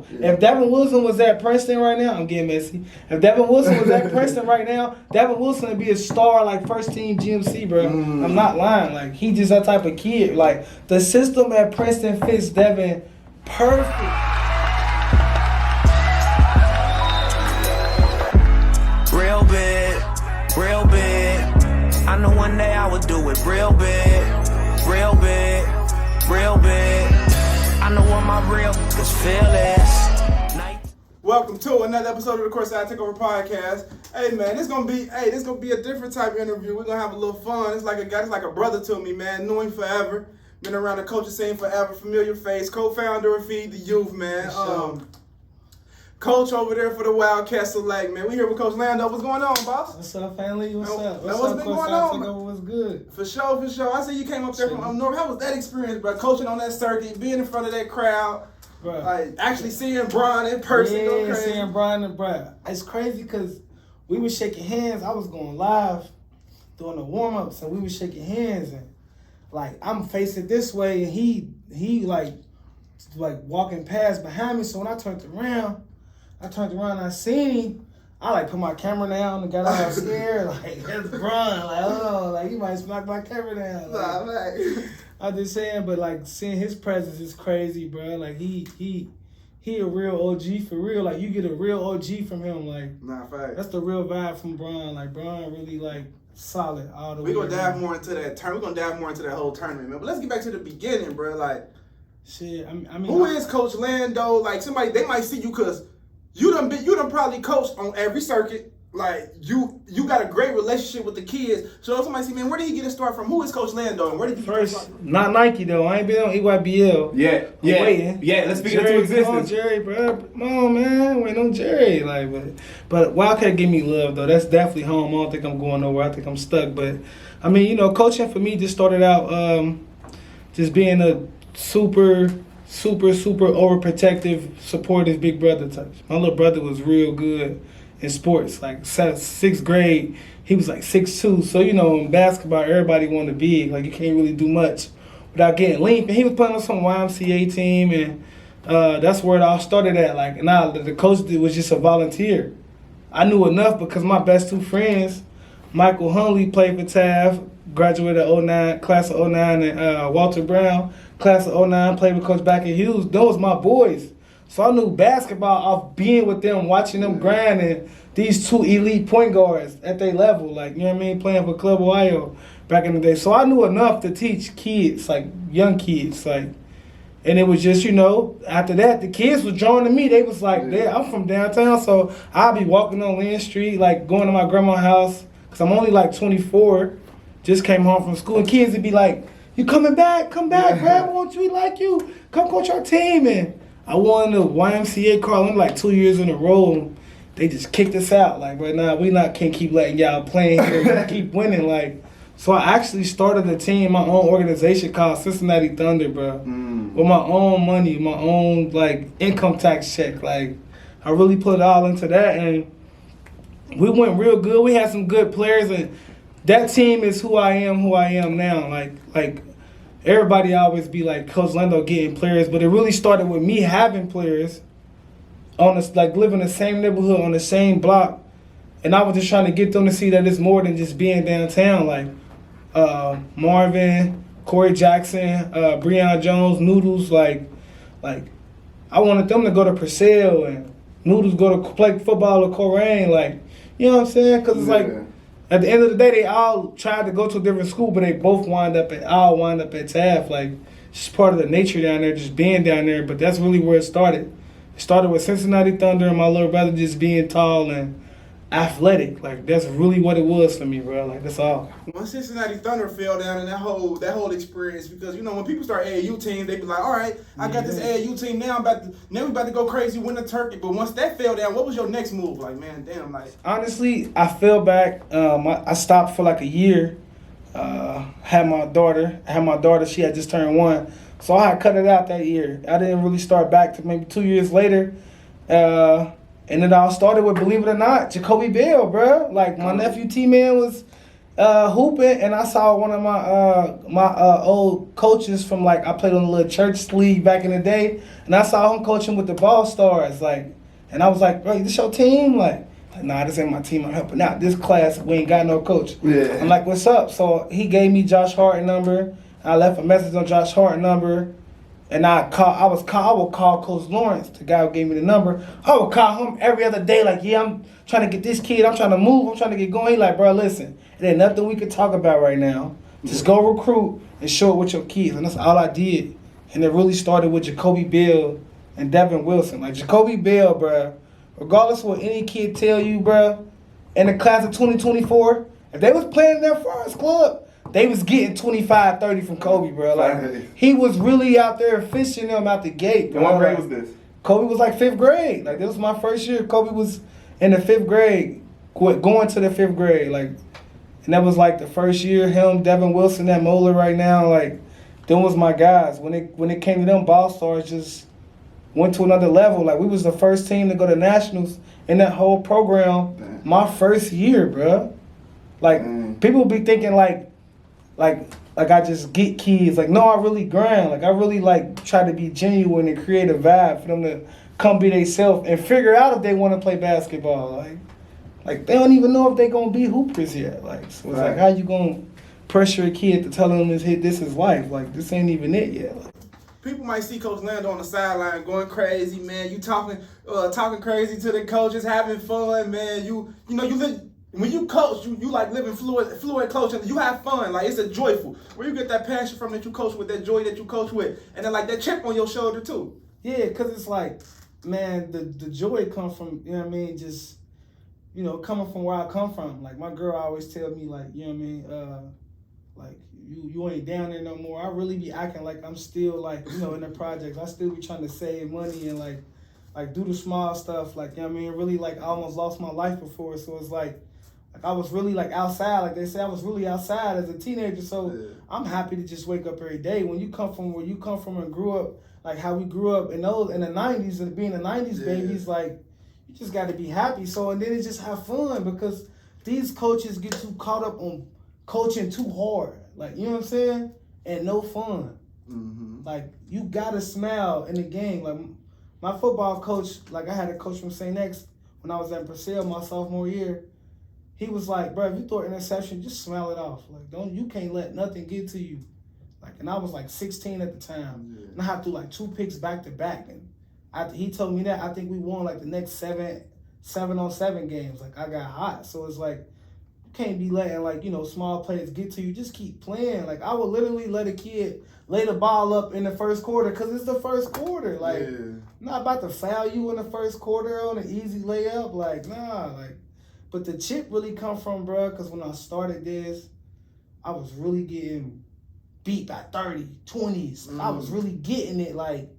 Yeah. If Devin Wilson was at Princeton right now, I'm getting messy. If Devin Wilson was at Princeton right now, Devin Wilson would be a star like first team GMC, bro. I'm not lying. Like, he just that type of kid. Like, the system at Princeton fits Devin perfect. Real big, real big. I know one day I would do it real big, real big, real big. I know what my real is feel is. Welcome to another episode of the CourtSide TakeOver podcast. Hey man, this gonna be a different type of interview. We're gonna have a little fun. It's like a brother to me, man. Knew him forever. Been around the coaching scene forever. Familiar face. Co-founder of FeedTheYouth, man. Coach over there for the Wildcat Select, man. We here with Coach Lando. What's going on, boss? What's up, family? What's up? What's been going on? TakeOver was good. For sure. I see you came up there from up north. How was that experience, bro? Coaching on that circuit, being in front of that crowd, bro. Like actually seeing Brian in person. Yeah, seeing Brian and Brad. It's crazy because we were shaking hands. I was going live doing the warm-ups, and we were shaking hands, and like I'm facing this way, and he like walking past behind me. So when I turned around and I seen him. I like put my camera down and got all scared. Like, that's Brian. Like, oh, like he might knock my camera down. Like, I'm just saying, but like seeing his presence is crazy, bro. Like he a real OG for real. Like you get a real OG from him. Like, fact. That's the real vibe from Brian. Like Brian really like solid all the way. We're gonna dive more into that We're gonna dive more into that whole tournament, man. But let's get back to the beginning, bro. Like, shit. I mean, who is Coach Lando? Like somebody they might see you because you done probably coached on every circuit. Like you got a great relationship with the kids. So if somebody see, man, where did he get his start from? Who is Coach Lando and where did he first? Not Nike though. I ain't been on EYBL. Yeah. Let's speak into existence. Come on, Jerry, bro. Come on, man. Wait on Jerry. Like, but Wildcat give me love though. That's definitely home. I don't think I'm going nowhere. I think I'm stuck. But I mean, you know, coaching for me just started out just being a super overprotective, supportive big brother type. My little brother was real good in sports. Like sixth grade, he was like 6'2". So you know, in basketball, everybody wanted big. Like you can't really do much without getting length. And he was playing on some YMCA team, and that's where it all started at. Like, and the coach was just a volunteer. I knew enough because my best two friends, Michael Hunley played for Taft, graduated 09, class of 09, and Walter Brown, class of 09, played with Coach Back in Hughes. Those my boys. So I knew basketball off being with them, watching them grind, and these two elite point guards at their level, like, you know what I mean, playing for Club Ohio back in the day. So I knew enough to teach kids, like young kids, like, and it was just, you know, after that, the kids were drawn to me. They was like, I'm from downtown, so I'll be walking on Lynn Street, like going to my grandma's house, because I'm only like 24, just came home from school, and kids would be like, you coming back? Come back, Brad. Won't we like you? Come coach our team. And I won the YMCA Carlin like 2 years in a row. They just kicked us out. Like, right now, can't keep letting y'all play here. Keep winning. Like, so I actually started a team, my own organization called Cincinnati Thunder, bro. With my own money, my own like income tax check. Like, I really put it all into that, and we went real good. We had some good players, and that team is who I am now. Like everybody always be like Coach Lando getting players, but it really started with me having players on this, like living in the same neighborhood on the same block, and I was just trying to get them to see that it's more than just being downtown. Like Marvin, Corey Jackson, Breon Jones, Noodles. Like I wanted them to go to Purcell and Noodles go to play football at Corrine. Like, you know what I'm saying? Because it's like, at the end of the day, they all tried to go to a different school, but they both wind up at Taft. Like, it's just part of the nature down there, just being down there. But that's really where it started. It started with Cincinnati Thunder and my little brother just being tall and athletic. Like, that's really what it was for me, bro. Like, that's all. When Cincinnati Thunder fell down in that whole experience, because, you know, when people start AAU teams, they be like, all right, I got this AAU team now. We about to go crazy, win the turkey. But once that fell down, what was your next move? Like, man, damn, like. Honestly, I fell back. I stopped for like a year. Had my daughter. She had just turned 1. So I had cut it out that year. I didn't really start back to maybe 2 years later. And it all started with, believe it or not, Jacoby Bell, bro. Like, my nephew T-Man was Hooping, and I saw one of my old coaches from like I played on the little church league back in the day, and I saw him coaching with the Ball Stars, like, and I was like, bro, this your team? Like, nah, this ain't my team. I'm helping out. This class, we ain't got no coach. Yeah. I'm like, what's up? So he gave me Josh Hart's number. I left a message on Josh Hart's number, and I would call Coach Lawrence, the guy who gave me the number. I would call him every other day, like, yeah, I'm trying to get this kid. I'm trying to move. I'm trying to get going. He like, bro, listen, it ain't nothing we could talk about right now. Just go recruit and show it with your kids. And that's all I did. And it really started with Jacoby Bell and Devin Wilson. Like, Jacoby Bell, bro, regardless of what any kid tell you, bro, in the class of 2024, if they was playing in their first club, they was getting 25, 30 from Kobe, bro. Like, he was really out there fishing them out the gate, bro. And what grade was this? Kobe was like 5th grade. Like, this was my first year. Kobe was in the 5th grade, going to the 5th grade. Like, and that was like the first year. Him, Devin Wilson, that Moeller right now, like, them was my guys. When it came to them, Ball Stars just went to another level. Like, we was the first team to go to nationals in that whole program. Damn. My first year, bro. Like, people be thinking like I just get kids. Like, no, I really grind. Like, I really like try to be genuine and create a vibe for them to come be themselves and figure out if they want to play basketball. Like they don't even know if they gonna be hoopers yet. Like, so it's like, how you gonna pressure a kid to tell him this is life? Like, this ain't even it yet. Like, people might see Coach Lando on the sideline going crazy, man. You talking crazy to the coaches, having fun, man. You live. When you coach, you like living fluid coaching. You have fun, like it's a joyful. Where you get that passion from that you coach with, that joy that you coach with, and then like that chip on your shoulder too. Yeah, cause it's like, man, the joy comes from, you know what I mean, just, you know, coming from where I come from. Like, my girl always tell me, like, you know what I mean, like, you ain't down there no more. I really be acting like I'm still, like, you know, in the projects. I still be trying to save money and like do the small stuff. Like, you know what I mean, really, like, I almost lost my life before, so it's like I was really like outside, like they say, I was really outside as a teenager. So yeah. I'm happy to just wake up every day. When you come from where you come from and grew up, like how we grew up in the 90s and being the 90s babies, like you just got to be happy. So, and then it just have fun, because these coaches get too caught up on coaching too hard, like, you know what I'm saying, and no fun. Mm-hmm. Like, you gotta smile in the game. Like, my football coach, like I had a coach from St. X when I was at Brazil my sophomore year. He was like, bro, if you throw an interception, just smile it off. Like, you can't let nothing get to you. Like, and I was like 16 at the time. Yeah. And I had to do like 2 picks back to back. And he told me that, I think we won like the next 7-on-7 games. Like, I got hot. So it's like, you can't be letting, like, you know, small players get to you. Just keep playing. Like, I would literally let a kid lay the ball up in the first quarter, because it's the first quarter. Like, I'm not about to foul you in the first quarter on an easy layup. Like, nah, like. But the chip really come from, bro, because when I started this, I was really getting beat by 30, 20s. I was really getting it, like,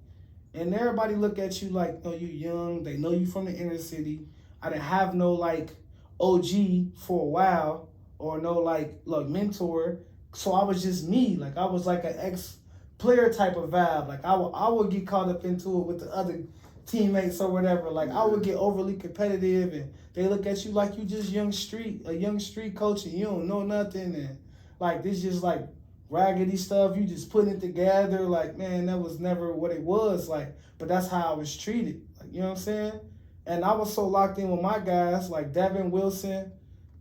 and everybody look at you like, oh, you young. They know you from the inner city. I didn't have no, like, OG for a while, or no, like, mentor. So I was just me. Like, I was like an ex-player type of vibe. Like, I would get caught up into it with the other teammates or whatever. Like, I would get overly competitive, and they look at you like you just a young street coach, and you don't know nothing, and like this just like raggedy stuff, you just putting it together. Like, man, that was never what it was. Like, but that's how I was treated. Like, you know what I'm saying? And I was so locked in with my guys, like Devin Wilson,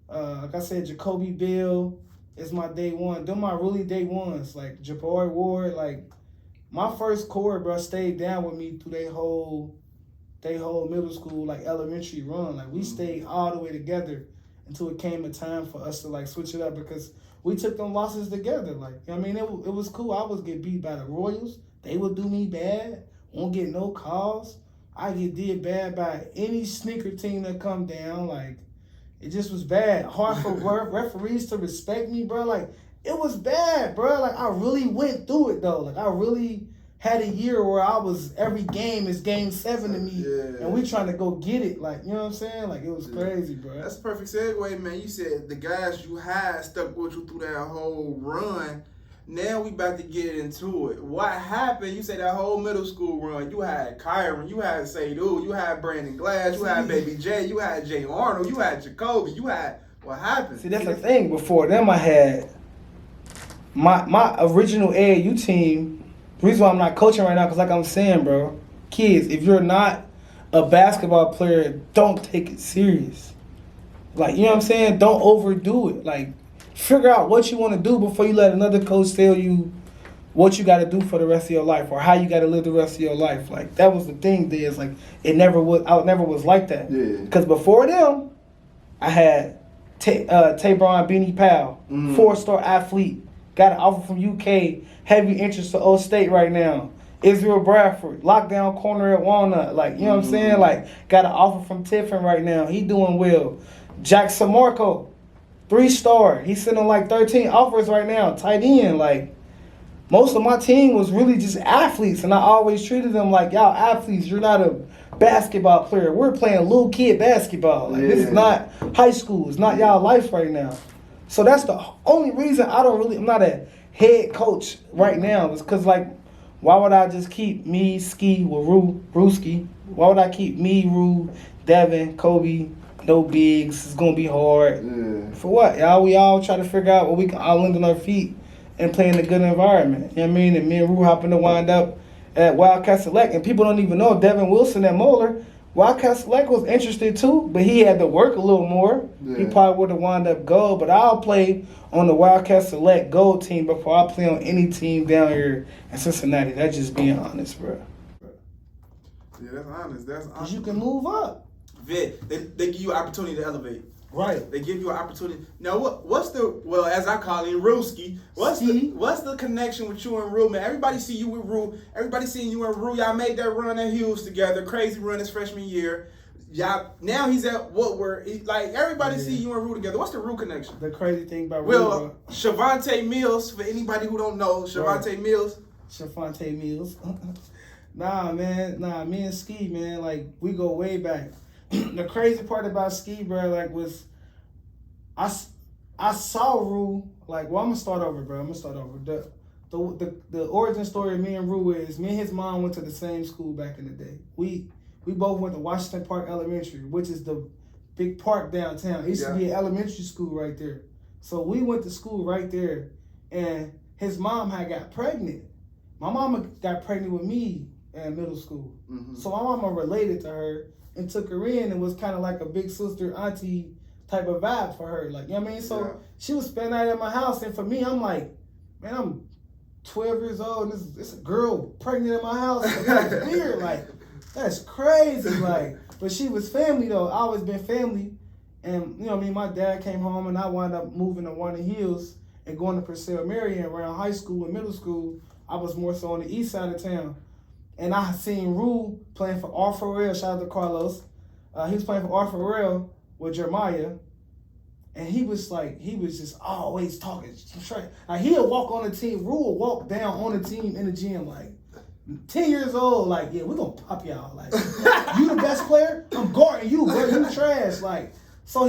like I said, Jacoby Bell is my day one. Them my really day ones. Like Jabari Ward, like my first core, bro, stayed down with me through they whole middle school, like elementary run. Like, we stayed all the way together until it came a time for us to like switch it up, because we took them losses together. Like, you know what I mean, it was cool. I was get beat by the Royals. They would do me bad. Won't get no calls. I get did bad by any sneaker team that come down. Like, it just was bad. Hard for referees to respect me, bro. Like, it was bad, bro. Like, I really went through it, though. Like, I really had a year where I was, every game is game 7 to me, and we trying to go get it. Like, you know what I'm saying? Like, it was crazy, bro. That's a perfect segue, man. You said the guys you had stuck with you through that whole run. Now we about to get into it. What happened? You said that whole middle school run, you had Kyron, you had Seydoux, you had Brandon Glass, you had Baby J, you had Jay Arnold, you had Jacoby, you had What happened? See, that's the thing. Before them, I had my original AAU team. The reason why I'm not coaching right now, because like I'm saying, bro, kids, if you're not a basketball player, don't take it serious. Like, you know what I'm saying? Don't overdo it. Like, figure out what you want to do before you let another coach tell you what you got to do for the rest of your life or how you got to live the rest of your life. Like, that was the thing there. It's like, I never was like that. Yeah. Because before them, I had Tay Brown, Beanie Powell, 4-star athlete, got an offer from UK, heavy interest to Old State right now. Israel Bradford, lockdown corner at Walnut. Like, you know what I'm saying? Like, got an offer from Tiffin right now. He doing well. Jack Samarco, 3-star. He's sitting on like 13 offers right now, tight end. Like, most of my team was really just athletes, and I always treated them like, y'all athletes, you're not a basketball player. We're playing little kid basketball. Like, this is not high school. It's not y'all life right now. So that's the only reason I'm not a head coach right now. Is because, like, why would I just keep me, Ski, with Ruski? Why would I keep me, Rue, Devin, Kobe, no bigs? It's going to be hard. Yeah. For what, y'all? We all try to figure out what we can all land on our feet and play in a good environment. You know what I mean? And me and Rue happen to wind up at Wildcat Select. And people don't even know Devin Wilson at Moeller. Wildcat Select was interested too, but he had to work a little more. Yeah. He probably would have wound up gold. But I'll play on the Wildcat Select gold team before I play on any team down here in Cincinnati. That's just being honest, bro. Yeah, that's honest. That's honest. Because you can move up. They give you an opportunity to elevate. Right. They give you an opportunity. Now, what's the, well, as I call him, Ruski, what's the connection with you and Rue, man? Everybody see you with Rue. Everybody seeing you and Rue. Y'all made that run at Hughes together. Crazy run his freshman year. Y'all, now he's at Woodward. Like, everybody see you and Rue together. What's the Rue connection? The crazy thing about Rue. Well, Shavonte Mills, for anybody who don't know, Shavonte Mills. Shavonte Mills. Nah, me and Ski, man, like, we go way back. The crazy part about Ski, bro, like, was I saw Rue, like, well, I'm gonna start over, bro. The origin story of me and Rue is me and his mom went to the same school back in the day. We both went to Washington Park Elementary, which is the big park downtown. It used to be an elementary school right there. So we went to school right there, and his mom had got pregnant. My mama got pregnant with me in middle school. Mm-hmm. So my mama related to her and took her in and was kind of like a big sister, auntie type of vibe for her. Like, you know what I mean? So she was spending that at my house. And for me, I'm like, man, I'm 12 years old and this a girl pregnant in my house. Like, that's weird. Like, that's crazy. Like, but she was family though. I always been family. And, you know what I mean? My dad came home and I wound up moving to Warner Hills and going to Purcell Marion around high school and middle school. I was more so on the east side of town. And I seen Rue playing for Arthur Rail. Shout out to Carlos. He was playing for Arthur Rail with Jeremiah. And he was just always talking straight. Like, he'll walk on the team. Rue will walk down on the team in the gym, like, 10 years old. Like, yeah, we're going to pop y'all. Like, you the best player? I'm guarding you, bro. You trash. Like, so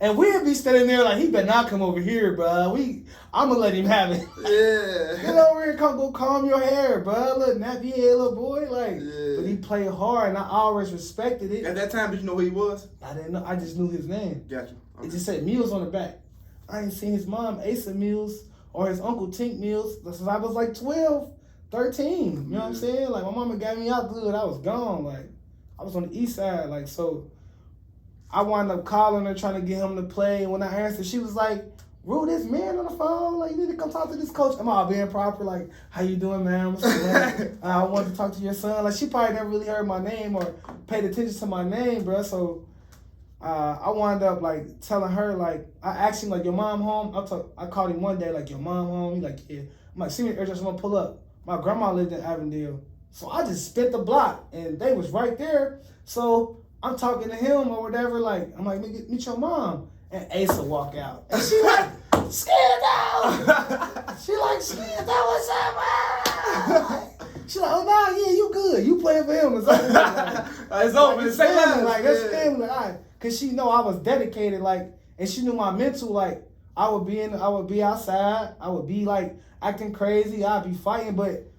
and we'll be standing there like, he better not come over here, bro. I'm going to let him have it. Yeah. Get over here and go comb your hair, bro. Little nappy head little boy. Like, but he played hard, and I always respected it. At that time, did you know who he was? I didn't know. I just knew his name. Gotcha. Okay. It just said Mills on the back. I ain't seen his mom, Asa Mills, or his uncle Tink Mills since I was like 12, 13. You know what I'm saying? Like, my mama got me out good. I was gone. Like, I was on the east side. Like, so I wound up calling her, trying to get him to play. And when I answered, she was like, Rue, this man on the phone. Like, you need to come talk to this coach. I'm all being proper. Like, how you doing, man? I wanted to talk to your son. Like, she probably never really heard my name or paid attention to my name, bro. So I wound up, like, telling her, like, I asked him, like, your mom home? I called him one day, like, your mom home? He like, yeah. I'm like, see me urgent, I'm going to pull up. My grandma lived in Avondale. So I just spit the block, and they was right there. So I'm talking to him or whatever, like, I'm like, meet your mom. And Asa walk out. And she like, Scandal! She like, Scandal, what's up? She like, oh, nah, yeah, you good. You playing for him. It's over. Like, it's over. It's family. Like, that's family. All right. Because she know I was dedicated, like, and she knew my mental, like, I would be outside. I would be, like, acting crazy. I'd be fighting. But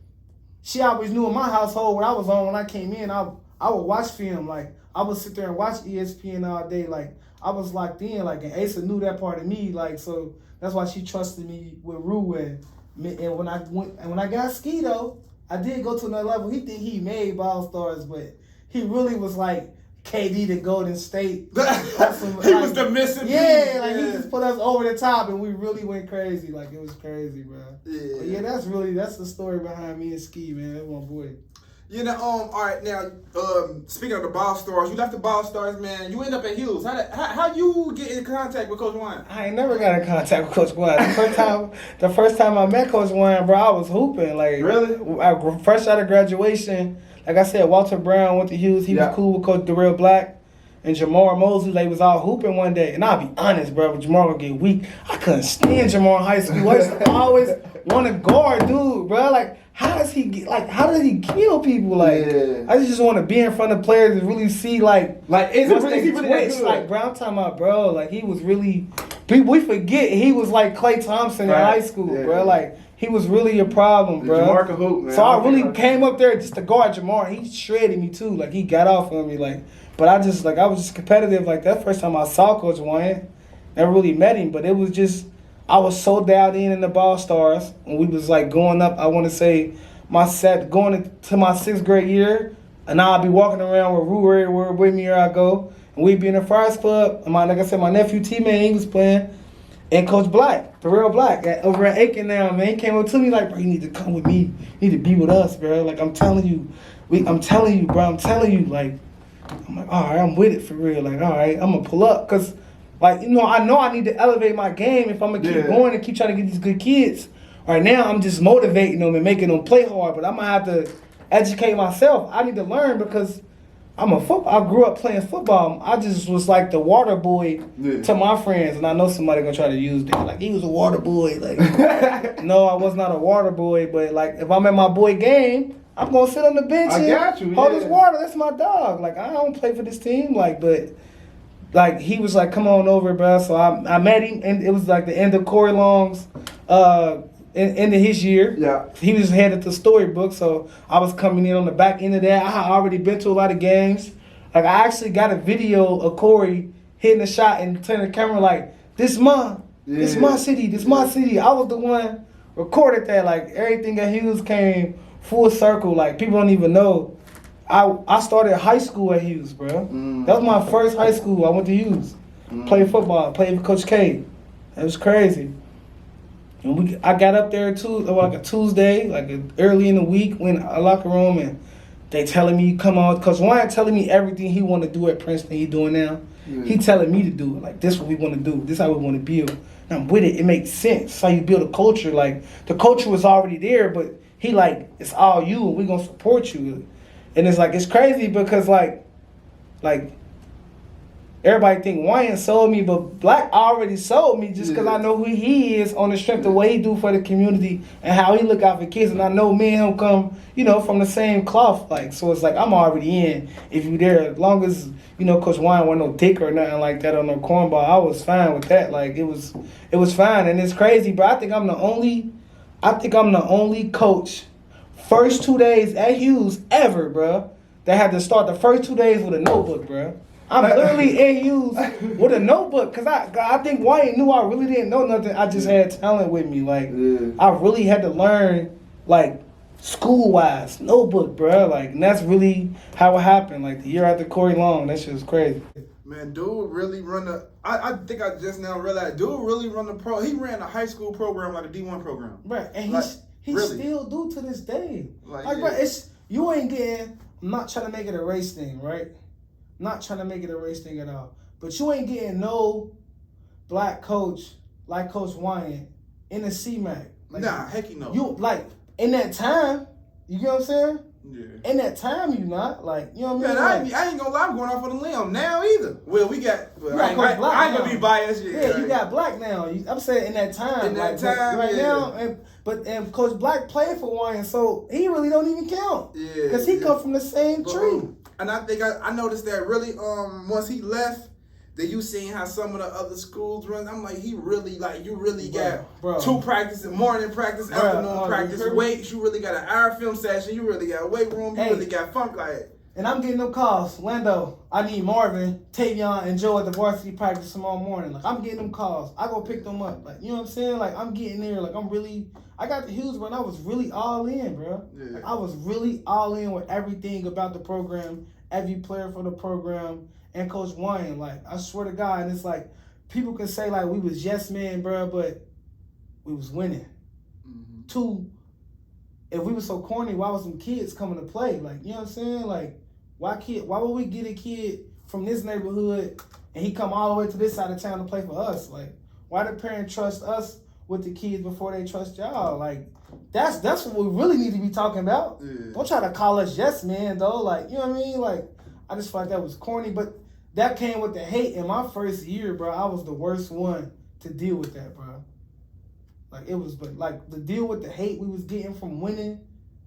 she always knew in my household what I was on when I came in. I would watch film. Like, I would sit there and watch ESPN all day. Like, I was locked in, like, and Asa knew that part of me, like, so that's why she trusted me with Rue. And when I got Ski though, I did go to another level. He think he made Ball Stars, but he really was like KD to Golden State. He was the missing piece. Yeah, like he just put us over the top, and we really went crazy. Like it was crazy, bro. Yeah, but yeah, that's the story behind me and Ski, man. That's my boy. You know, all right, now, speaking of the Ball Stars, you left the Ball Stars, man. You end up at Hughes. How you get in contact with Coach Wine? I ain't never got in contact with Coach Wine. The first time I met Coach Wine, bro, I was hooping. Like, really? Fresh out of graduation, like I said, Walter Brown went to Hughes. He was cool with Coach Darrell Black and Jamar Mosley. They was all hooping one day. And I'll be honest, bro, but Jamar would get weak. I couldn't stand Jamar in high school. I used to always want to guard dude, bro. Like, how does he kill people? Like, I just want to be in front of players and really see, like is he really that good? Like, bro, I'm talking about, bro, like, he was really, we forget he was like Klay Thompson in high school, bro. Like, he was really a problem, bro. Jamar can hoop, man. So I really came up there just to guard Jamar. He shredded me, too. Like, he got off on me, like, but I was just competitive. Like, that first time I saw Coach Wayne, never really met him, but it was just, I was so dialed in the Ball Stars when we was like going up. I want to say going into my 6th grade year, and I'll be walking around with Rue everywhere with me where I go, and we'd be in the Friars Club. And like I said, my nephew T-Man, he was playing, and Coach Black, the real Black, over at Aiken now, man, he came up to me like, bro, you need to come with me. You need to be with us, bro. Like, I'm telling you, bro. I'm telling you, like, I'm like, all right, I'm with it for real. Like, all right, I'm gonna pull up, cause. Like, you know I need to elevate my game if I'm going to keep going and keep trying to get these good kids. Right now, I'm just motivating them and making them play hard, but I'm going to have to educate myself. I need to learn because I grew up playing football. I just was like the water boy to my friends, and I know somebody going to try to use that. Like, he was a water boy. Like, no, I was not a water boy, but, like, if I'm at my boy game, I'm going to sit on the bench and hold his water. That's my dog. Like, I don't play for this team, like, but... Like, he was like, come on over, bro. So I met him, and it was like the end of Corey Long's, end of his year. Yeah. He was headed to Storybook, so I was coming in on the back end of that. I had already been to a lot of games. Like, I actually got a video of Corey hitting a shot and turning the camera like, this my city. I was the one recorded that. Like, everything at Hughes came full circle. Like, people don't even know. I started high school at Hughes, bro. That was my first high school. I went to Hughes. Played football. Played with Coach K. It was crazy. And I got up there like a Tuesday, like early in the week, went in a locker room, and they telling me, come on. Coach Wyatt telling me everything he want to do at Princeton he doing now. He telling me to do it. Like, this is what we want to do. This is how we want to build. And I'm with it. It makes sense. It's how you build a culture. Like, the culture was already there, but he like, it's all you, and we going to support you. And it's like, it's crazy because like everybody think Wayne sold me, but Black already sold me just because I know who he is on the strength of what he do for the community and how he look out for kids. And I know me and him come, from the same cloth. Like, so it's like, I'm already in if you there. As long as, Coach Wayne wasn't no dick or nothing like that or no cornball, I was fine with that. Like, it was fine. And it's crazy, bro. I think I'm the only coach first 2 days at Hughes ever, bro, that had to start the first 2 days with a notebook, bro. I'm literally in Hughes with a notebook because I think Wayne knew I really didn't know nothing. I just had talent with me. Like, I really had to learn, like, school-wise, notebook, bro. Like, and that's really how it happened. Like, the year after Corey Long, that shit was crazy. Man, dude really run the... I think I just now realized, dude really run the pro... He ran a high school program, like a D1 program. Right, and like, he really? still do to this day. Like, bro, it's you ain't getting. I'm not trying to make it a race thing, right? Not trying to make it a race thing at all. But you ain't getting no Black coach like Coach Wyatt in the CMAC. Like, nah, heck no. You like in that time. You get what I'm saying? Yeah. In that time, you not like you know what I mean. Man, I ain't gonna lie, I'm going off on a limb now either. Well, we got. Well, I ain't gonna be biased. Yeah, you got Black now. I'm saying in that time. In that time, right now, and Coach Black played for Wyatt, so he really don't even count. Yeah, because he come from the same tree. And I think I noticed that really once he left, that you seen how some of the other schools run. I'm like, you really got 2 practices, morning practice, afternoon practice, weights. You really got an hour film session. You really got weight room. You really got funk. Like, And I'm getting them calls. Lando, I need Marvin, Tavion, and Joe at the varsity practice tomorrow morning. Like, I'm getting them calls. I go pick them up. Like, you know what I'm saying? Like, I'm getting there. Like, I got the Hughes, bro, and I was really all in, bro. Yeah. Like, I was really all in with everything about the program, every player for the program, and Coach Wayne. Like, I swear to God, and it's like, people can say, like, we was yes men, bro, but we was winning. Mm-hmm. 2, if we were so corny, why was some kids coming to play? Like, you know what I'm saying? Like, why would we get a kid from this neighborhood and he come all the way to this side of town to play for us? Like, why do parents trust us with the kids before they trust y'all? Like, that's what we really need to be talking about. Yeah. Don't try to call us yes men though. Like, you know what I mean? Like, I just felt like that was corny, but that came with the hate. In my first year, bro, I was the worst one to deal with that, bro. Like, it was, but like the deal with the hate we was getting from winning,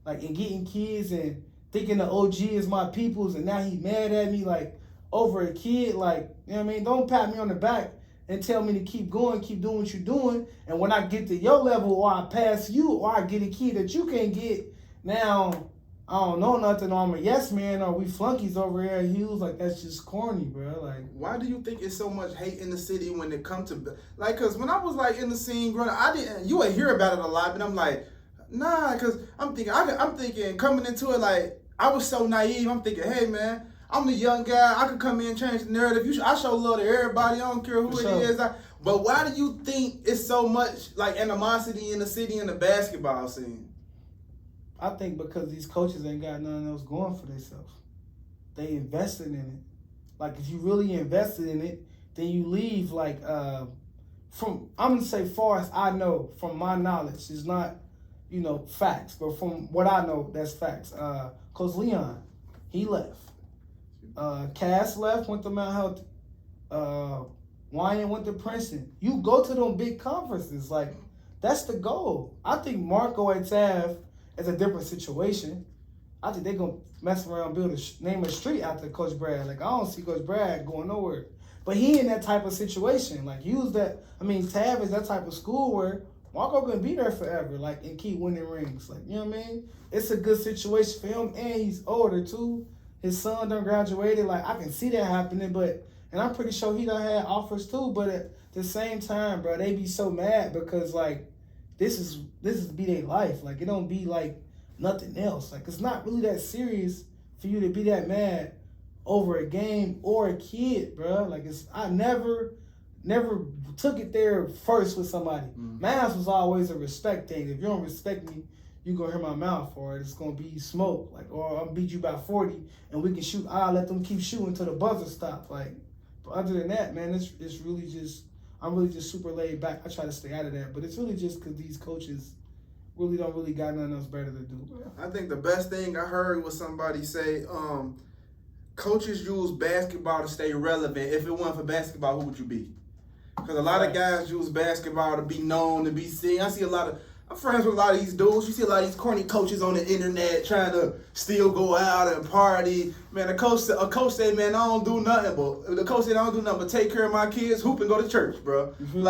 like, and getting kids and thinking the OG is my peoples, and now he mad at me, like, over a kid. Like, you know what I mean? Don't pat me on the back and tell me to keep going, keep doing what you're doing. And when I get to your level, or I pass you, or I get a kid that you can't get, now I don't know nothing, or I'm a yes man, or we flunkies over here at Hughes. Like, that's just corny, bro. Like, why do you think it's so much hate in the city when it comes to, like, because when I was, like, in the scene growing up, you would hear about it a lot, but I'm like, nah, because I'm thinking coming into it, like, I was so naive. I'm thinking, hey, man, I'm the young guy. I could come in and change the narrative. I show love to everybody. I don't care who it is. But why do you think it's so much, like, animosity in the city in the basketball scene? I think because these coaches ain't got nothing else going for themselves. They invested in it. Like, if you really invested in it, then you leave, like, I'm going to say far as I know, from my knowledge, it's not, you know, facts, but from what I know, that's facts. Coach Leon, he left. Cass left, went to Mount Healthy. Wyan went to Princeton. You go to them big conferences. Like, that's the goal. I think Marco and Tav is a different situation. I think they're going to mess around, name a street after Coach Brad. Like, I don't see Coach Brad going nowhere. But he in that type of situation. Like, Tav is that type of school where Marco gonna be there forever, like, and keep winning rings. Like, you know what I mean? It's a good situation for him, and he's older too. His son done graduated. Like, I can see that happening, and I'm pretty sure he done had offers too. But at the same time, bro, they be so mad because, like, this is be their life. Like, it don't be like nothing else. Like, it's not really that serious for you to be that mad over a game or a kid, bro. Like, I never took it there first with somebody. Mine was always a respect thing. If you don't respect me, you gonna hear my mouth, or it's gonna be smoke. Like, or I'll beat you by 40 and we can shoot. I'll let them keep shooting till the buzzer stop. Like, but other than that, man, it's really just, I'm really just super laid back. I try to stay out of that, but it's really just because these coaches really don't got nothing else better to do. I think the best thing I heard was somebody say, coaches use basketball to stay relevant. If it wasn't for basketball, who would you be? Because a lot of guys use basketball to be known, to be seen. I'm friends with a lot of these dudes. You see a lot of these corny coaches on the internet trying to still go out and party. Man, a coach said, man, I don't do nothing but take care of my kids, hoop and go to church, bro. Mm-hmm.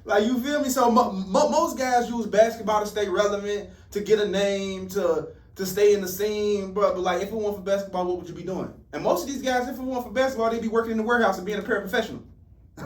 Like, you feel me? So most guys use basketball to stay relevant, to get a name, to stay in the scene, bro. But, like, if it weren't for basketball, what would you be doing? And most of these guys, if it weren't for basketball, they'd be working in the warehouse and being a paraprofessional.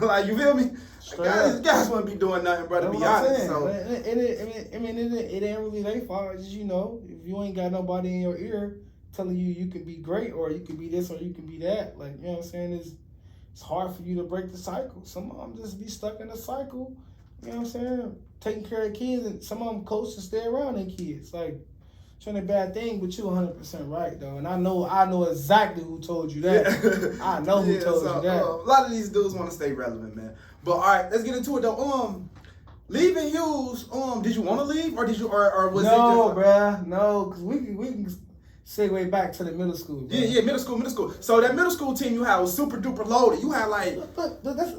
Like, you feel me? Guys wouldn't be doing nothing, bro, to be honest. So. It ain't really their fault. It's just, you know, if you ain't got nobody in your ear telling you can be great, or you can be this, or you can be that, like, you know what I'm saying, it's hard for you to break the cycle. Some of them just be stuck in the cycle, you know what I'm saying, taking care of kids, and some of them coach to stay around their kids. Like, trying a bad thing, but you 100% right, though. And I know exactly who told you that. I know who told you that. A lot of these dudes want to stay relevant, man. But all right, let's get into it though. Leaving Hughes, did you want to leave, or did you, or was it just? No, bruh, no, because we can segue back to the middle school. Bro. Yeah, middle school. So that middle school team you had was super duper loaded. You had like. But that's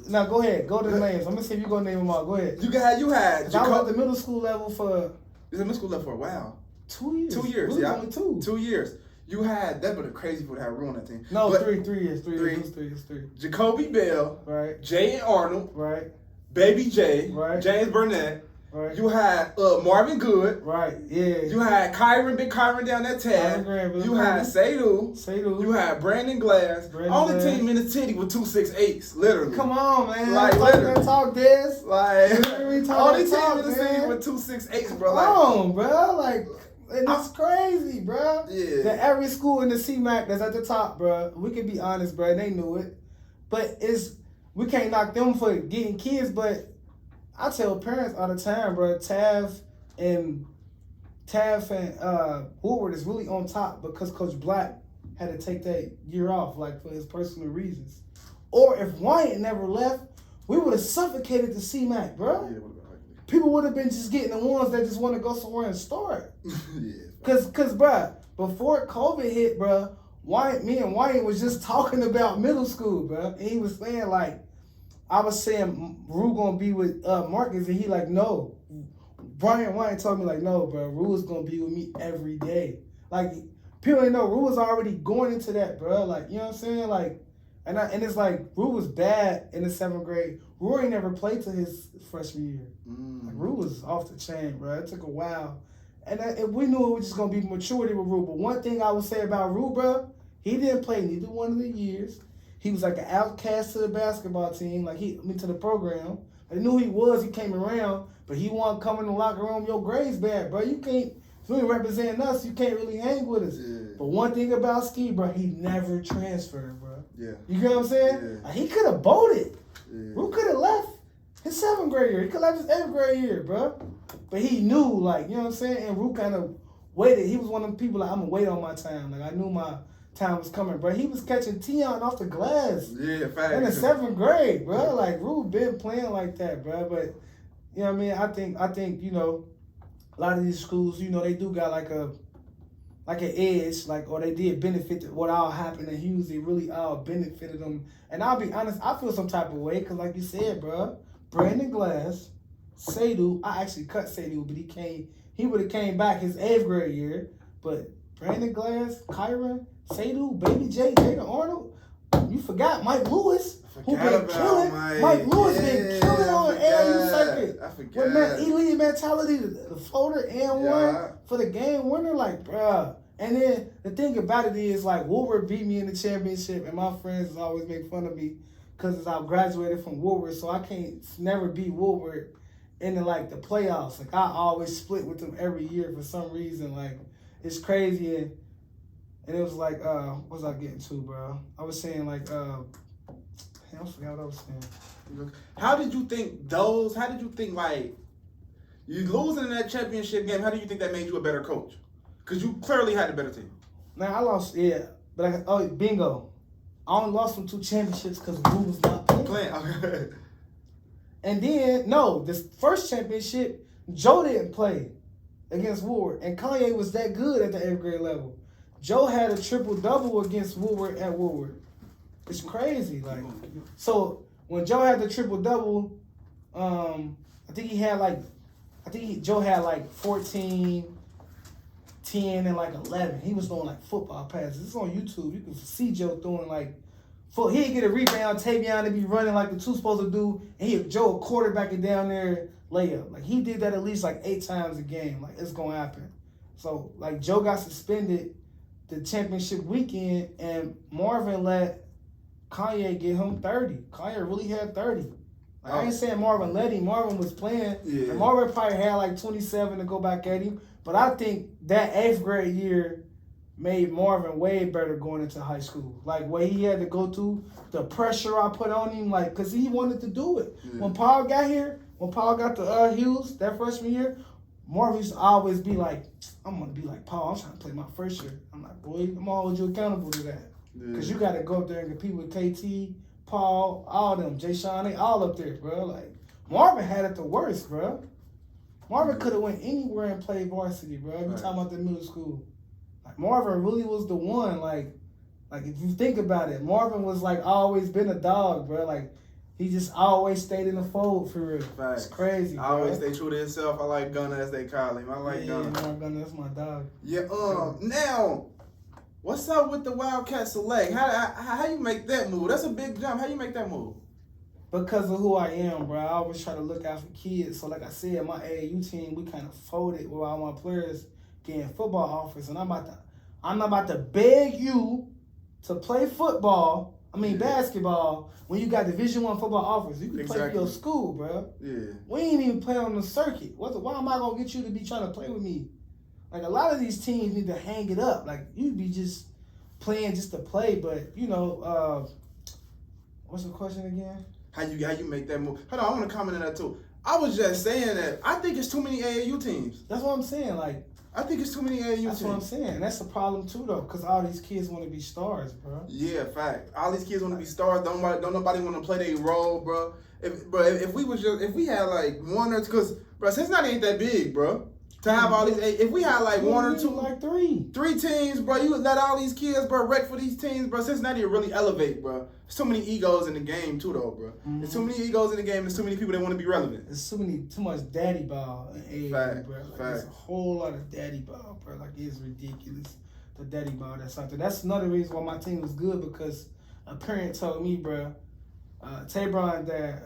now go ahead, go to the names. I'm gonna see if you gonna name them all. Go ahead. You had. I was at the middle school level for. You was at middle school level for a while. 2 years. 2 years, really yeah. Only 2. 2 years. You had that, but the crazy people that had ruined that team. No, but 3 years. 3 years. 3 years. Jacoby Bell. Right. Jay Arnold. Right. Baby J. Right. James Burnett. Right. You had Marvin Good. Right, yeah. You had Big Kyron down that tab. You had Seydu. You had Brandon Glass. Only team in the titty with 268s, literally. Come on, man. Like, literally. Talk this. Like, only team talk, in the city with 268s, bro. Come on, bro. Like, and it's crazy, bro. Yeah. That every school in the CMAC that's at the top, bro, we can be honest, bro, they knew it. But we can't knock them for getting kids, but I tell parents all the time, bro, Tav and Woodward is really on top because Coach Black had to take that year off, like, for his personal reasons. Or if Wyatt never left, we would have suffocated the CMAC, bro. Yeah, people would have been just getting the ones that just want to go somewhere and start. Yeah. Cause, bro, before COVID hit, bro, me and Wyatt was just talking about middle school, bro. And he was saying, like, I was saying Rue gonna be with Marcus, and he like, no. Brian Wyatt told me, like, no, bro, Rue is gonna be with me every day. Like, people ain't know Rue was already going into that, bro. Like, you know what I'm saying? Like, and it's like Rue was bad in the 7th grade. Rue ain't never played till his freshman year. Like, Rue was off the chain, bro. It took a while. And we knew it was just going to be maturity with Rue. But one thing I would say about Rue, bro, he didn't play neither one of the years. He was like an outcast to the basketball team, to the program. I knew he was. He came around, but he wasn't coming in the locker room. Your grades bad, bro. You can't, if you ain't representing us, you can't really hang with us. Yeah. But one thing about Ski, bro, he never transferred, bro. Yeah. You get what I'm saying? Yeah. He could have bolted. Yeah. Rue could have left his 7th grade year. He could have left his 8th grade year, bro. But he knew, like, you know what I'm saying? And Rue kind of waited. He was one of them people, like, I'm going to wait on my time. Like, I knew my time was coming, bro. He was catching Tion off the glass. Yeah, fact. In the 7th grade, bro. Like, Rue been playing like that, bro. But, you know what I mean? I think, you know, a lot of these schools, you know, they do got like an edge, like, or they did benefit what all happened in Hughes. It really all benefited them. And I'll be honest, I feel some type of way, because like you said, bro, Brandon Glass, Seydu, I actually cut Seydu, but he would have came back his 8th grade year. But Brandon Glass, Kyron, Seydu, Baby J, Jada Arnold, you forgot Mike Lewis, who been killing. Mike Lewis been killing on the AAU circuit. I forgot. With that elite mentality, the floater and one for the game winner, like, bruh. And then the thing about it is, like, Woodward beat me in the championship, and my friends always make fun of me because I graduated from Woodward, so I can't never beat Woodward in the playoffs. Like, I always split with them every year for some reason. Like, it's crazy. And it was like, what was I getting to, bro? I was saying, like, I forgot what I was saying. How did you think, like, you losing in that championship game, how do you think that made you a better coach? Because you clearly had a better team. Man, I lost, but bingo. I only lost from 2 championships because Rue was not playing. Okay. And then, this first championship, Joe didn't play against Woodward. And Kanye was that good at the 8th grade level. Joe had a triple-double against Woodward at Woodward. It's crazy. Like, so when Joe had the triple-double, I think Joe had like 14, 10, and like 11. He was throwing like football passes. It's on YouTube. You can see Joe throwing like he'd get a rebound, Tavion would be running like the 2 supposed to do, and Joe would quarterback it down there, layup. Like, he did that at least like 8 times a game. Like, it's gonna happen. So like, Joe got suspended the championship weekend, and Marvin let Kanye get him 30. Kanye really had 30. Like, I ain't saying Marvin let him. Marvin was playing. Yeah. And Marvin probably had like 27 to go back at him. But I think that 8th grade year made Marvin way better going into high school. Like, what he had to go through, the pressure I put on him, like, because he wanted to do it. Yeah. When Paul got to Hughes that freshman year, Marvin used to always be like, I'm going to be like Paul. I'm trying to play my first year. I'm like, boy, I'm going to hold you accountable to that. Because you got to go up there and compete with KT, Paul, all them, Jay Sean, they all up there, bro. Like, Marvin had it the worst, bro. Marvin could have went anywhere and played varsity, bro. You talking about the middle school. Like, Marvin really was the one. Like if you think about it, Marvin was like always been a dog, bro. Like, he just always stayed in the fold for real. Facts. It's crazy, bro. Always stay true to himself. I like Gunna, as they call him. I like Gunna. Yeah, Gunna, that's my dog. Yeah. Now, what's up with the Wildcat select? How you make that move? That's a big jump. How you make that move? Because of who I am, bro, I always try to look out for kids. So, like I said, my AAU team, we kind of folded with all my players getting football offers, and I'm not about to beg you to play basketball when you got Division I football offers. You can play for your school, bro. Yeah. We ain't even playing on the circuit. Why am I gonna get you to be trying to play with me? Like, a lot of these teams need to hang it up. Like, you be just playing just to play, but what's the question again? How you make that move? Hold on, I want to comment on that too. I was just saying that I think it's too many AAU teams. That's what I'm saying. Like, I think it's too many AAU teams. That's what I'm saying. That's the problem too, though, because all these kids want to be stars, bro. Yeah, fact. All these kids want to be stars. Don't nobody want to play their role, bro. If we had like one or two, because bro, Cincinnati ain't that big, bro. To have all these, if we had like one or two, like three teams, bro, you would let all these kids, bro, wreck for these teams, bro. Cincinnati would really elevate, bro. There's too many egos in the game, too, though, bro. Mm-hmm. There's too many egos in the game. There's too many people that want to be relevant. There's too much daddy ball in AAU, bro. Like, there's a whole lot of daddy ball, bro. Like, it's ridiculous, the daddy ball that's out there. That's another reason why my team was good, because a parent told me, bro, Tabron, that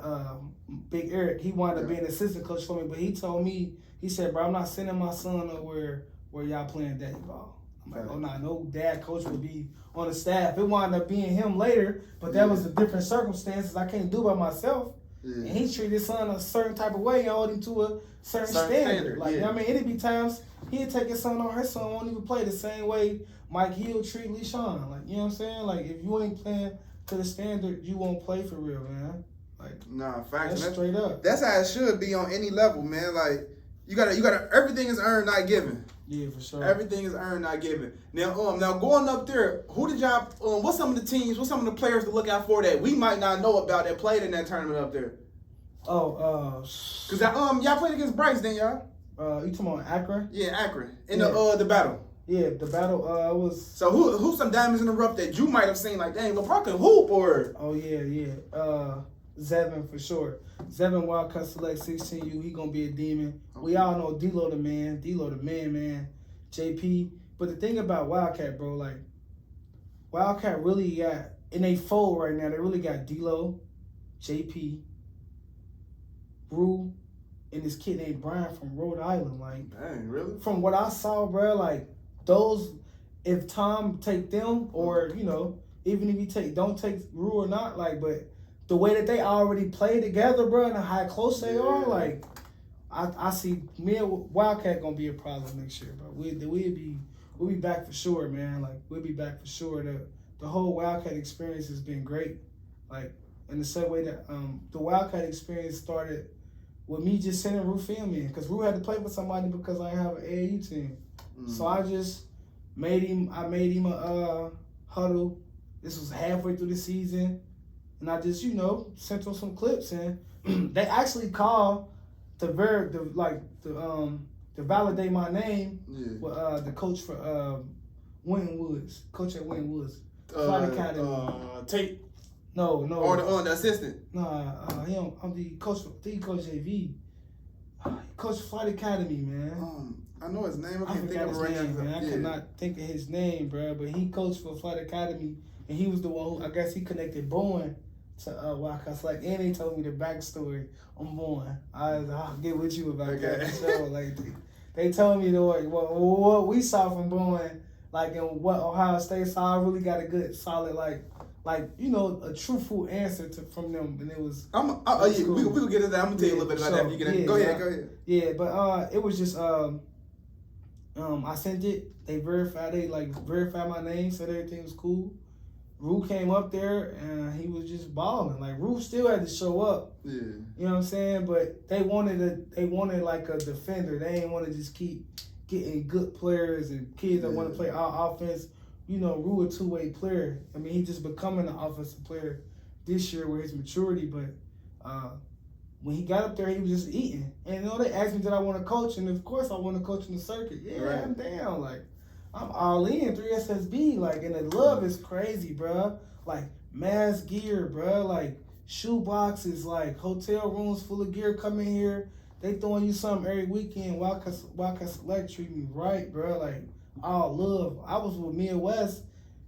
Big Eric, he wanted to be an assistant coach for me, but he told me, he said, bro, I'm not sending my son nowhere where y'all playing daddy ball. I'm like, oh, nah, no dad coach will be on the staff. It wound up being him later, but that was a different circumstances I can't do by myself. Yeah. And he treated his son a certain type of way and hold him to a certain standard. Like, you know what I mean? It'd be times he'd take his son on, her son won't even play the same way Mike Hill treat LeSean. Like, you know what I'm saying? Like, if you ain't playing to the standard, you won't play for real, man. Like, nah, facts. That's straight up. That's how it should be on any level, man. Like, you gotta. Everything is earned, not given. Yeah, for sure. Everything is earned, not given. Now going up there, who did y'all? What's some of the teams? What's some of the players to look out for that we might not know about that played in that tournament up there? Cause y'all played against Bryce, didn't y'all? You talking about Akron? Yeah, Akron in the battle. Yeah, the battle was. So who's some diamonds in the rough that you might have seen like, dang, LeBron can hoop or? Oh yeah. Zevin for sure. Zevin Wildcat Select 16U. He gonna be a demon. Okay. We all know D-Lo the man. D-Lo the man. JP. But the thing about Wildcat, bro, like Wildcat really got in a fold right now. They really got D-Lo, JP, Rue, and this kid named Brian from Rhode Island. Like, dang, really? From what I saw, bro, like those, if Tom take them, or even if he don't take Rue or not, like, but the way that they already play together, bro, and how close they are, like, I see me and Wildcat gonna be a problem next year, bro. We'll be back for sure, man. Like, we'll be back for sure. The whole Wildcat experience has been great. Like, in the same way that the Wildcat experience started with me just sending Rue film in, because Rue had to play with somebody because I have an AAU team. So I just made him a huddle. This was halfway through the season. And I just, sent them some clips, and they actually called to validate my name with the coach for Winton Woods, coach at Winton Woods, Flight Academy. Tate. No. Or the assistant. I'm the coach for JV. Coach Flight Academy, man. I know his name. I can't think of it right now. Man. I could not think of his name, bro. But he coached for Flight Academy, and he was the one who, I guess, he connected Bowen to Wildcat Select, and they told me the backstory on Bowen. I'll get with you about that. So, like, they told me what we saw from Bowen, like, and what Ohio State saw. I really got a good, solid, a truthful answer from them, and it was. Cool. We will get into that. I'm gonna tell you a little bit about that. You get go ahead. Yeah, but it was just I sent it. They verified my name, said everything was cool. Rue came up there and he was just balling. Like, Rue still had to show up. Yeah. You know what I'm saying? But they wanted like a defender. They didn't want to just keep getting good players and kids that want to play our offense. Rue a two-way player. I mean, he just becoming an offensive player this year with his maturity. But when he got up there, he was just eating. And they asked me, did I want to coach? And of course I want to coach in the circuit. Yeah, right. I'm down. Like, I'm all in 3SSB, like, and the love is crazy, bro. Like, mass gear, bro. Like, shoe boxes, like, hotel rooms full of gear coming here. They throwing you something every weekend. Wildcat Select treat me right, bro. Like, all love. I was with me and Wes,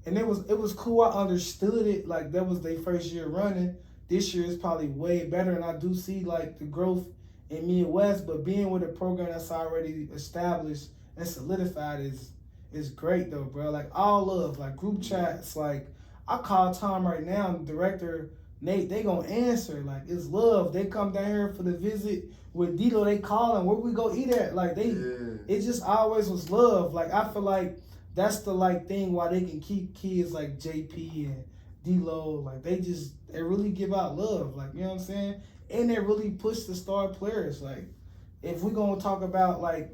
and it was cool. I understood it. Like, that was their first year running. this year is probably way better, and I do see like the growth in Midwest. But being with a program that's already established and solidified is great though, bro. Like all love, like group chats. Like I call Tom right now, the director Nate. They gonna answer. Like it's love. They come down here for the visit with Dilo. They call him. Where we go eat at? Like it just always was love. Like I feel like that's the like thing why they can keep kids like JP and D-Lo, like they really give out love, like, you know what I'm saying? And they really push the star players. Like, if we're gonna talk about like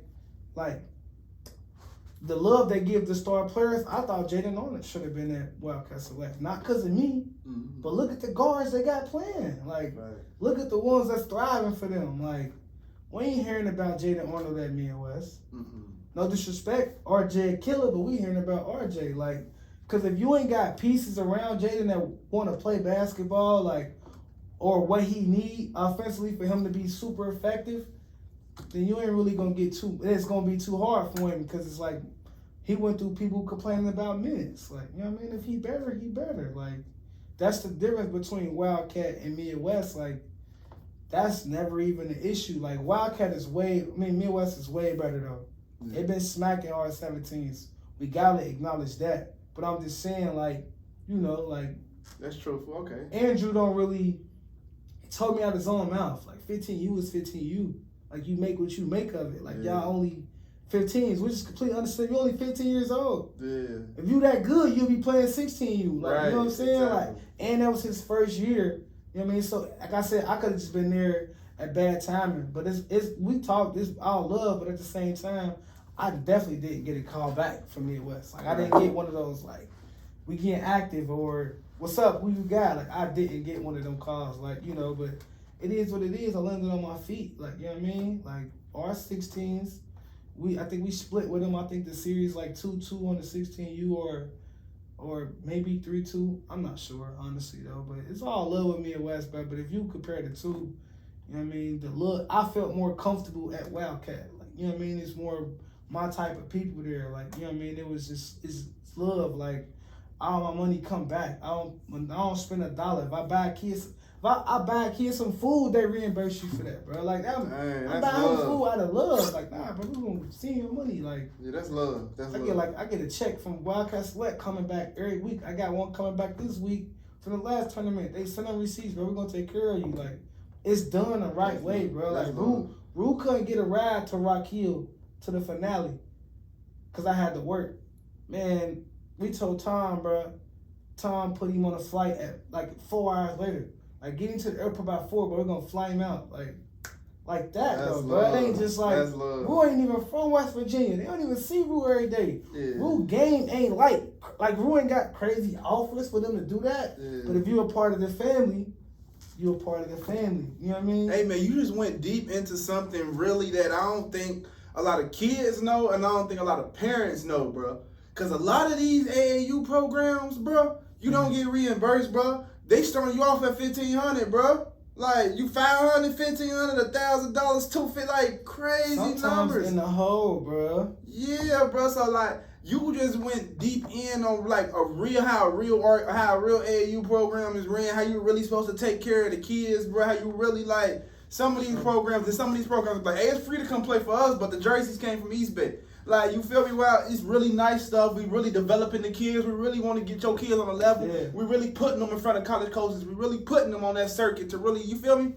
the love they give the star players, I thought Jaden Arnold should have been at Wildcat Select. Not because of me, but look at the guards they got playing. Like, look at the ones that's thriving for them. Like, we ain't hearing about Jaden Arnold at Midwest. No disrespect, RJ a killer, but we hearing about RJ. Like, because if you ain't got pieces around Jaden that want to play basketball, like, or what he need offensively for him to be super effective, then you ain't really going to get it's going to be too hard for him, because it's like he went through people complaining about minutes. Like, you know what I mean? If he better, he better. Like, that's the difference between Wildcat and Midwest. Like, that's never even an issue. Like, Midwest is way better, though. Yeah. They've been smacking our 17s. We got to acknowledge that. But I'm just saying, like, you know, like. That's truthful, okay. Andrew don't really, he told me out his own mouth, like, 15U is 15U. Like, you make what you make of it. Like, y'all only 15s, which is completely understood. You're only 15 years old. Yeah. If you that good, you'll be playing 16U. Like, you know what I'm saying? Exactly. Like, and that was his first year. You know what I mean? So, like I said, I could have just been there at bad timing. But we talked, this all love, but at the same time, I definitely didn't get a call back from Midwest. Like, I didn't get one of those, like, we getting active or what's up, who you got? Like, I didn't get one of them calls. Like, you know, but it is what it is. I landed on my feet. Like, you know what I mean? Like, our 16s, I think we split with them. I think the series, like, 2-2 on the 16U or maybe 3-2. I'm not sure, honestly, though. But it's all love with Midwest, but if you compare the two, you know what I mean? The look, I felt more comfortable at Wildcat. Like, you know what I mean? It's more my type of people there, like, you know what I mean? It was just, it's love. Like, all my money come back. I don't spend $1. If I buy kids some food, they reimburse you for that, bro. Like, I'm buying food out of love. Like, nah, bro, we gonna see your money. Like, yeah, that's love. I get a check from Wildcat Select coming back every week. I got one coming back this week for the last tournament. They send them receipts, bro. We're gonna take care of you. Like, it's done the right way, bro. Like, Rue couldn't get a ride to Rock Hill to the finale because I had to work. Man, we told Tom, bro. Tom put him on a flight at like 4 hours later. Like, getting to the airport by 4, but we're gonna fly him out. Like that, that's though, bro. Love. It ain't just like Rue ain't even from West Virginia. They don't even see Rue every day. Yeah. Rue game ain't like Rue ain't got crazy offers for them to do that. Yeah. But if you're a part of the family, you're a part of the family. You know what I mean? Hey man, you just went deep into something really that I don't think a lot of kids know, and I don't think a lot of parents know, bro. Because a lot of these AAU programs, bro, you don't get reimbursed, bro. They starting you off at $1,500, bro. Like, you $500, $1,500, $1,000, $250, like crazy sometimes numbers. In the hole, bro. Yeah, bro. So like, you just went deep in on like how a real AAU program is ran, how you really supposed to take care of the kids, bro. How you really like. Some of these programs, like, hey, it's free to come play for us, but the jerseys came from East Bay. Like, you feel me? Well, it's really nice stuff. We really developing the kids. We really want to get your kids on a level. Yeah. We really putting them in front of college coaches. We really putting them on that circuit to really, you feel me?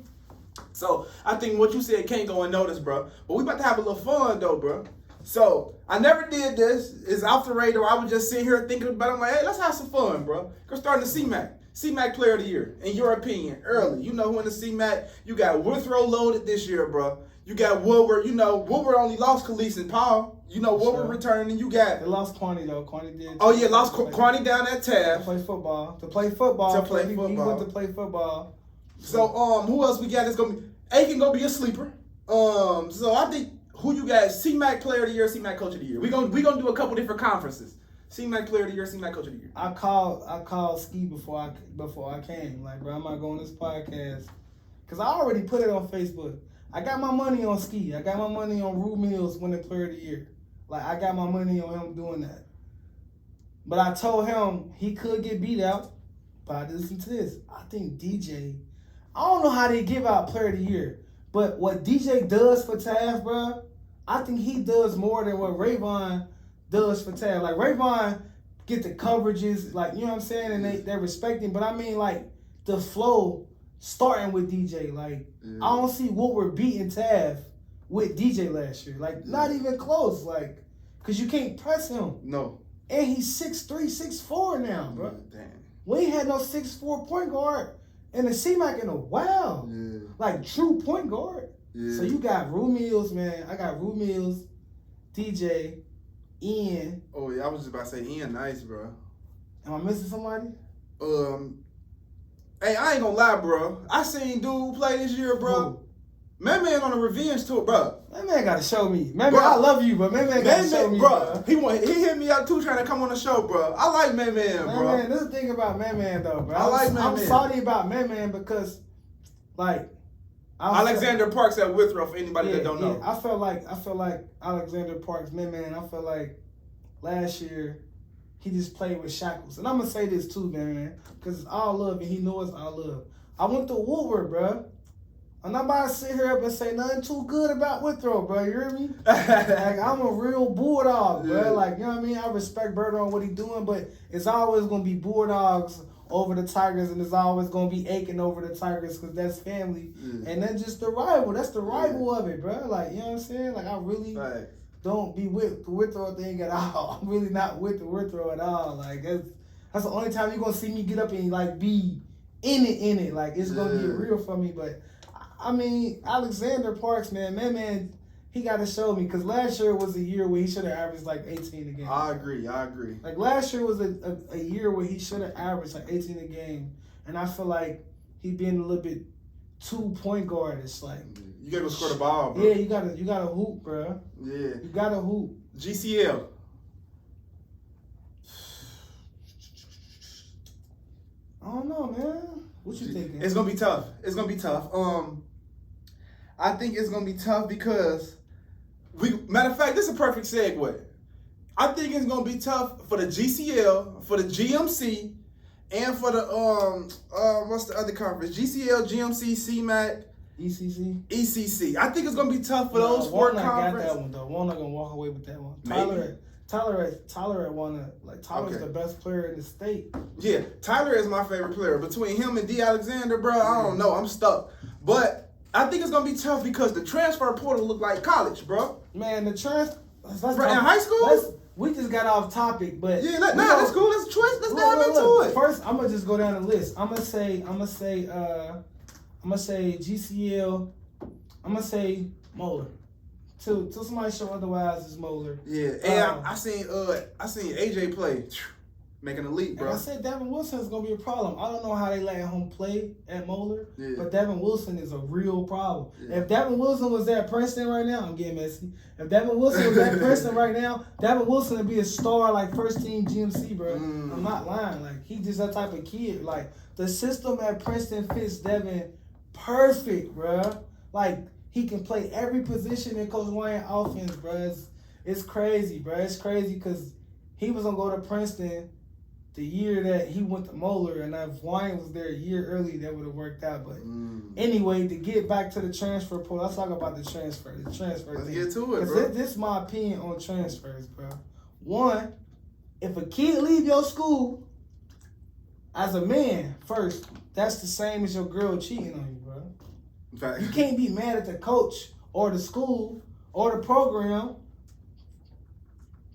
So, I think what you said can't go unnoticed, bro. But we about to have a little fun, though, bro. So, I never did this. It's off the radar. I was just sitting here thinking about it. I'm like, hey, let's have some fun, bro. Go start in the CMAC. CMAC Player of the Year, in your opinion, early. You know who in the CMAC, you got Withrow loaded this year, bro. You got Woodward, Woodward only lost Khalees and Paul. Woodward returning, you got... They lost Kwani, though. Kwani did. Oh, yeah, lost Kwani down at Taft. To play football. He went to play football. So, who else we got that's going to be... Aiken going to be a sleeper. So, I think, who you got? CMAC Player of the Year, CMAC Coach of the Year. We're gonna do a couple different conferences. CMAC Player of the Year, CMAC Coach of the Year. I called Ski before I came. Like, bro, I'm not going to this podcast. Because I already put it on Facebook. I got my money on Ski. I got my money on Rue Mills winning Player of the Year. Like, I got my money on him doing that. But I told him he could get beat out. but I listen to this. I think DJ, I don't know how they give out Player of the Year, but what DJ does for Tav, bro, I think he does more than what Rayvon does for Tav. Like, Rayvon get the coverages, like, you know what I'm saying, and they respect him. But I mean, like, the flow starting with DJ. Like, I don't see Woodward beating Tav with DJ last year. Like, not even close. Like, because you can't press him. No. And he's 6'3", 6'4" now, bro. Damn. We ain't had no 6'4" point guard in the C-Mac in a while. Yeah. Like, true point guard. Yeah. So you got Rue Mills, man. I got Rue Mills, DJ, Ian. Oh, yeah, I was just about to say Ian nice, bro. Am I missing somebody? Hey, I ain't gonna lie, bro. I seen dude play this year, bro. Who? Man on a revenge tour, bro. That man gotta show me. Man, Bro. I love you, but man gotta show me, bro. bro. He hit me up too, trying to come on the show, bro. I like Man, bro. Man, this is the thing about Man though, bro. I'm salty about Man because, like, Alexander Parks at Withrow, for anybody that don't know. Yeah, I felt like Alexander Parks, man. I felt like last year he just played with shackles. And I'm gonna say this too, man, because it's all love and he knows it's all love. I went to Woodward, bro. I'm not about to sit here up and say nothing too good about Withrow, bro. You hear me? Like, I'm a real bulldog, bro. Yeah. Like, you know what I mean? I respect Birdo on what he's doing, but it's always gonna be Bulldogs over the Tigers, and it's always gonna be Aiken over the Tigers because that's family, and that's just the rival. That's the rival of it, bro. Like, you know what I'm saying? Like, I really don't be with the Withrow thing at all. I'm really not with the Withrow at all. Like, that's the only time you're gonna see me get up and like be in it. Like, it's gonna get real for me. But I mean, Alexander Parks, man, he got to show me, because last year was a year where he should have averaged like 18 a game. I agree. Like, last year was a year where he should have averaged like 18 a game, and I feel like he being a little bit too point guard. It's like, you gotta go score the ball, bro. Yeah, you gotta hoop, bro. Yeah, you gotta hoop. GCL. I don't know, man. What you thinking? It's gonna be tough. I think it's gonna be tough because matter of fact, this is a perfect segue. I think it's gonna be tough for the GCL, for the GMC, and for the what's the other conference? GCL, GMC, CMAC, ECC. I think it's gonna be tough for those four conferences. Got that one though. Warner gonna walk away with that one. Tyler at Warner. Like, Tyler's the best player in the state. Yeah, Tyler is my favorite player. Between him and D. Alexander, bro, I don't know. I'm stuck. But I think it's gonna be tough because the transfer portal look like college, bro. Man, the transfer. In high school. We just got off topic, but that's cool. Let's dive into it. First, I'm gonna just go down the list. I'm gonna say GCL. I'm gonna say Moeller. Till somebody show otherwise, it's Moeller. Yeah, and I seen AJ play, making a leap, bro. Like I said, Devin Wilson is gonna be a problem. I don't know how they let him play at Moeller, but Devin Wilson is a real problem. Yeah. If Devin Wilson was at Princeton right now, I'm getting messy. If Devin Wilson was at Princeton right now, Devin Wilson would be a star, like first team GMC, bro. I'm not lying. Like, he's just that type of kid. Like, the system at Princeton fits Devin perfect, bro. Like, he can play every position in Coach Wayne offense, bro. It's crazy, bro. It's crazy because he was going to go to Princeton the year that he went to Moeller, and if Wayne was there a year early, that would have worked out. But anyway, to get back to the transfer portal, let's talk about the transfer Let's thing. get to it, bro. This is my opinion on transfers, bro. One, if a kid leave your school, as a man, first, that's the same as your girl cheating on you, bro. You can't be mad at the coach or the school or the program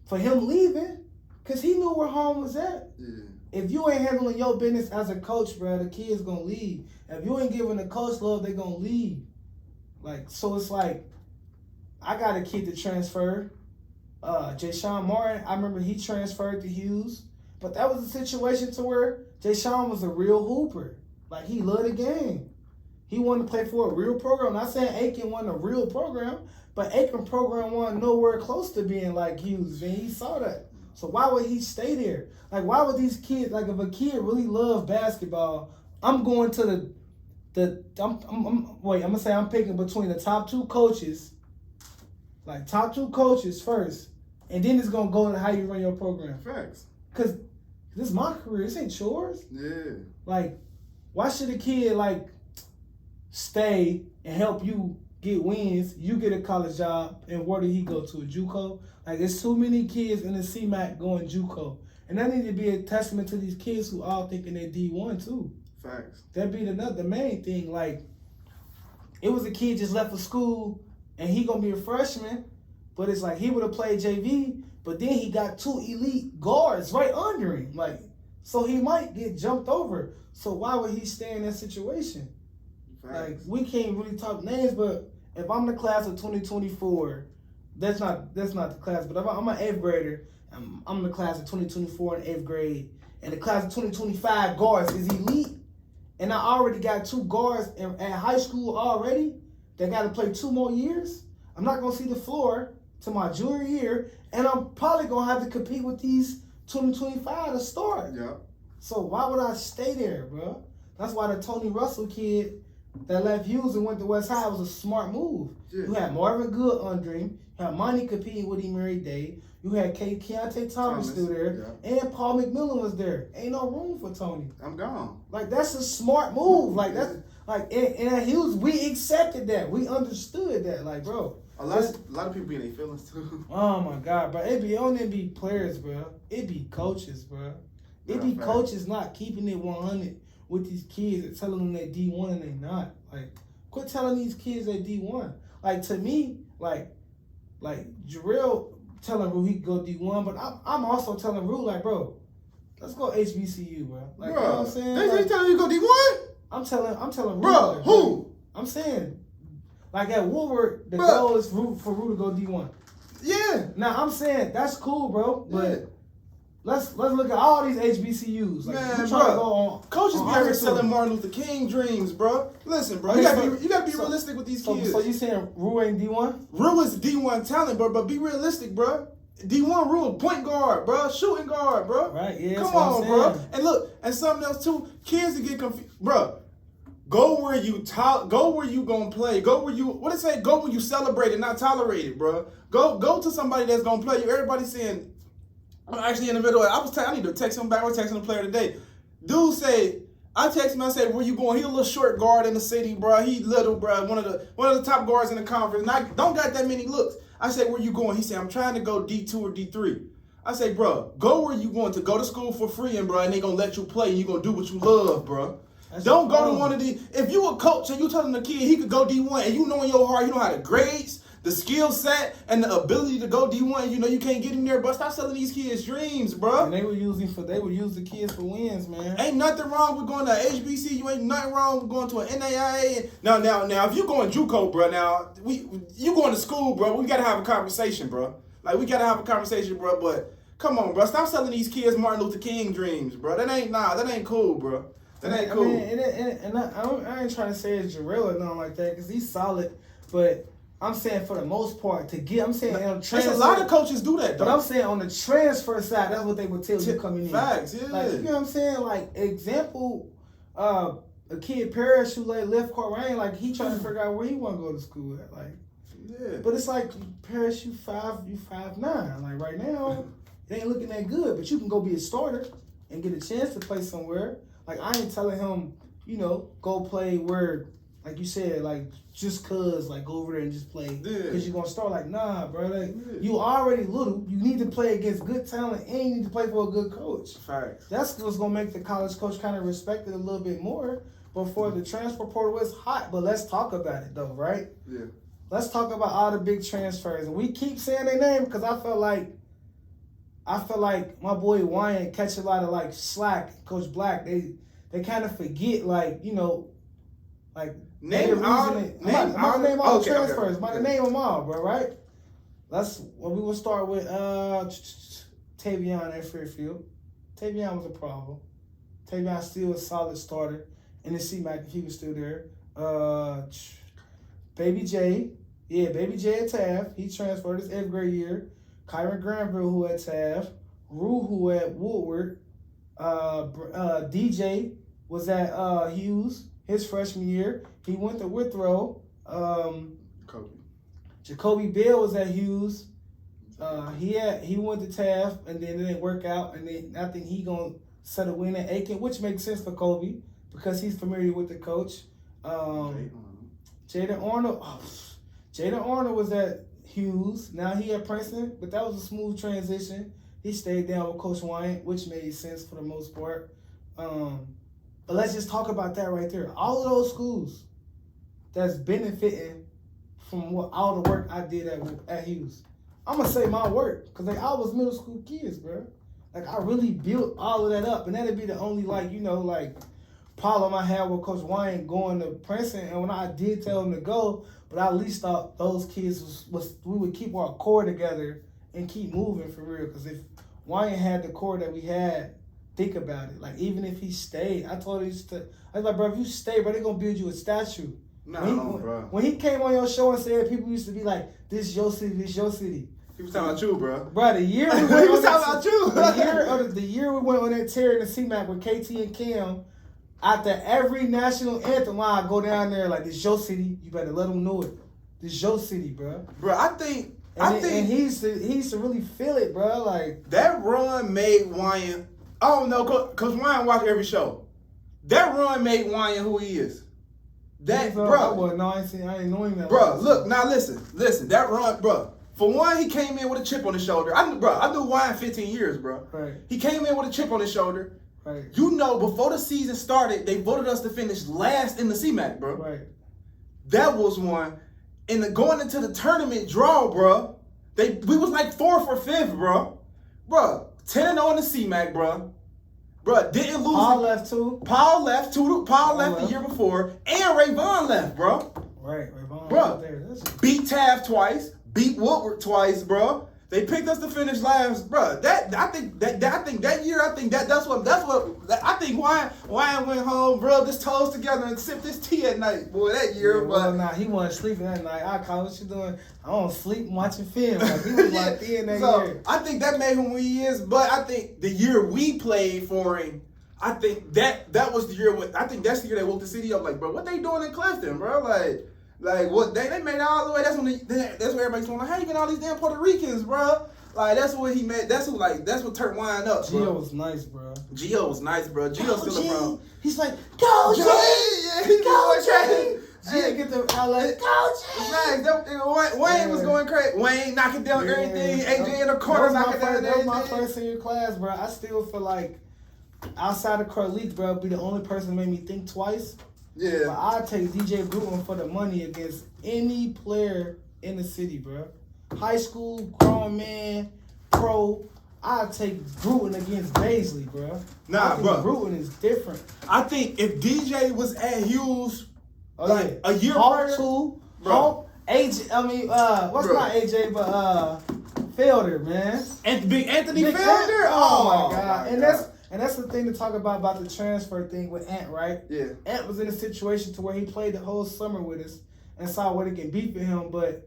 for him leaving, because he knew where home was at. Yeah. If you ain't handling your business as a coach, bro, the kid's going to leave. If you ain't giving the coach love, they going to leave. Like, so it's like, I got a kid to transfer. Jay-Sean Martin, I remember he transferred to Hughes, but that was a situation to where Jay-Sean was a real hooper. Like, he loved the game. He wanted to play for a real program. I'm not saying Aiken wasn't a real program, but Aiken program wasn't nowhere close to being like Hughes, and he saw that. So why would he stay there? Like, why would these kids, like, if a kid really loved basketball, I'm going to I'm picking between the top two coaches first, and then it's going to go to how you run your program. Facts. Because this is my career. This ain't yours. Yeah. Like, why should a kid like stay and help you get wins? You get a college job, and where did he go to? A JUCO? Like, there's too many kids in the CMAC going JUCO, and that need to be a testament to these kids who all thinking they're D1 too. Facts. That'd be the main thing. Like, it was a kid just left for school, and he gonna be a freshman, but it's like he would have played JV, but then he got 2 elite guards right under him. Like, so he might get jumped over. So why would he stay in that situation? Facts. Like, we can't really talk names, but if I'm the class of 2024, that's not the class. But if I'm an 8th grader, I'm the class of 2024 in 8th grade, and the class of 2025 guards is elite, and I already got 2 guards at high school already that got to play 2 more years. I'm not gonna see the floor to my junior year, and I'm probably gonna have to compete with these 2025 to start. Yeah. So why would I stay there, bro? That's why the Tony Russell kid that left Hughes and went to West High was a smart move. Yeah. You had Marvin Good under him. You had Monty competing with him every day. You had Keontae Thomas still there. Yeah. And Paul McMillan was there. Ain't no room for Tony. I'm gone. Like, that's a smart move. Like, that's like, and at Hughes, we accepted that. We understood that. Like, bro. A lot of people be in their feelings too. Oh my God, bro. It don't be players, bro. It be coaches, bro. It be coaches not keeping it 100 with these kids and telling them they D1 and they not. Like, quit telling these kids they D1. Like, to me, like Jarrell telling Rue he can go D1, but I'm also telling Rue, like, bro, let's go HBCU, bro. Like, bro, you know what I'm saying? They Like, telling you to go D1? I'm telling Rue. Bro, like, who? I'm saying, like, at Woodward, the Bro. goal is for Rue to go D1. Yeah. Now, I'm saying that's cool, bro, but Yeah. let's look at all these HBCUs. Like, Man, we trying bro. to go on. Coaches on be out here our selling tour. Martin Luther King dreams, bro. Listen, bro. Okay, You gotta be so- realistic with these So kids. you saying Rue ain't D1? Rue is D1 talent, bro, but be realistic, bro. D1 Rue, point guard, bro, shooting guard, bro. Right, yeah. Come that's what I'm on, bro. saying. And look, and something else too. Kids that get confused, bro. Go where you go where you gonna play. Go where you what it say? Go where you celebrate and not tolerate it, bro. Go to somebody that's gonna play you. Everybody's saying, I'm actually in the middle. I need to text him back. I was texting the player today. Dude say, I text him. I said, where you going? He a little short guard in the city, bro. He little, bro. One of the top guards in the conference. And I don't got that many looks. I said, where you going? He said, I'm trying to go D2 or D3. I say, bro, go where you going to go to school for free, and bro, and they gonna let you play, and you gonna do what you love, bro. Don't go to one of these. If you a coach and you telling the kid he could go D1, and you know in your heart, you know how the grades, the skill set, and the ability to go D1, and you know you can't get him there, but stop selling these kids dreams, bro. And they would use the kids for wins, man. Ain't nothing wrong with going to HBCU. Ain't nothing wrong with going to an NAIA. Now, if you going JUCO, bro, now you going to school, bro. We gotta have a conversation, bro. Like, we gotta have a conversation, bro. But come on, bro, stop selling these kids Martin Luther King dreams, bro. That ain't cool, bro. That ain't cool. I mean, I ain't trying to say it's Jarrell or nothing like that, because he's solid. But I'm saying for the most part, I'm saying on transfer. A lot of coaches do that, though. But I'm saying on the transfer side, that's what they would tell you coming in. Facts, yeah. Like, you know what I'm saying? Like, example, a kid Parrish who left Court Rain, like, he trying to figure out where he want to go to school at. Like, yeah. But it's like, Parrish, you 5'9". Like, right now, it ain't looking that good, but you can go be a starter and get a chance to play somewhere. Like, I ain't telling him, go play where, like you said, like, just cause, like, go over there and just play. Because you're going to start. Like, nah, bro. Like, you already little. You need to play against good talent, and you need to play for a good coach. Facts. That's what's going to make the college coach kind of respect it a little bit more. But for the transfer portal, it's hot. But let's talk about it, though, right? Yeah. Let's talk about all the big transfers. And we keep saying their name because I feel like my boy Wyan catch a lot of, like, slack. Coach Black, they kind of forget, like, Name all transfers. I'm about to name them all, bro, right? We will start with Tavion at Fairfield. Tavion was a problem. Tavion still a solid starter in the CMAC if he was still there. Baby J at Taft. He transferred his 8th grade year. Kyron Granville, who at Taft. Rue, who at Woodward. DJ was at Hughes his freshman year. He went to Withrow. Jacoby Bell was at Hughes. He went to Taft, and then it didn't work out. And then I think he gonna instead of winning Aiken, which makes sense for Kobe because he's familiar with the coach. Jaden Arnold. Jaden Arnold was at Hughes. Now he at Princeton, but that was a smooth transition. He stayed down with Coach Wyatt, which made sense for the most part. But let's just talk about that right there. All of those schools that's benefiting from all the work I did at Hughes. I'm going to say my work because like, I was middle school kids, bro. Like, I really built all of that up. And that'd be the only, problem I had with Coach Wyatt going to Princeton. And when I did tell him to go, but I at least thought those kids we would keep our core together and keep moving for real. Because if Wyatt had the core that we had, think about it. Like, even if he stayed, I told him, I was like, bro, if you stay, bro, they're going to build you a statue. Bro. When he came on your show and said people used to be like, this your city, this your city. He was talking about you, bro. Bro, the year we he went was talking about you. the year we went on that tear in the CMAC with KT and Cam, after every national anthem, I go down there like, this your city. You better let them know it. This your city, bro. Bro, I think he used to really feel it, bro. Like that run made Wyatt. I don't know, cause Wyatt watch every show. That run made Wyatt who he is. That, bro. No, I ain't knowing that. Bro, look, now listen. That run, bro. For one, he came in with a chip on his shoulder. I knew Wyatt 15 years, bro. Right. He came in with a chip on his shoulder. Right. You know, before the season started, they voted us to finish last in the CMAC, bro. Right. That was one. And going into the tournament draw, bro, we was like 4th or 5th, bro. Bro, 10-0 in the CMAC, bro. Bro, didn't lose. Paul left too. Paul left the year before, and Ray Vaughn left, bro. Right, Ray Vaughn. Bro, there. beat Taft twice, beat Woodward twice, bro. They picked us to finish last, bro. I think that's what I think. Wyatt went home, rubbed his toes together, and sipped his tea at night, boy. That year, but he wasn't sleeping that night. I call what you doing. I don't sleep watching film. Like, he was like in that year. I think that made him who he is. But I think the year we played for him, I think that was the year. I think that's the year they woke the city up. Like, bro, what they doing in Clifton, bro? Like what they made it all the way. That's when everybody's going like, how you get all these damn Puerto Ricans, bro? Like that's what he made. That's what turned Wyatt up, bro. Gio was nice, bro. Gio's still a bro. He's like, go G, go G. Gio get the LA, go G. Wayne was going crazy. Wayne knocking down everything. AJ in the corner knocking down everything. That was my first senior class, bro. I still feel like outside of Kurt Leach, bro, be the only person that made me think twice. Yeah. But I'd take DJ Bruton for the money against any player in the city, bro. High school, grown man, pro. I'd take Bruton against Baisley, bro. Bro. Bruton is different. I think if DJ was at Hughes, a year prior, bro. AJ, not AJ, but Felder, man. And Big Anthony Felder? Oh my God. And that's the thing to talk about the transfer thing with Ant, right? Yeah. Ant was in a situation to where he played the whole summer with us and saw what it can be for him, but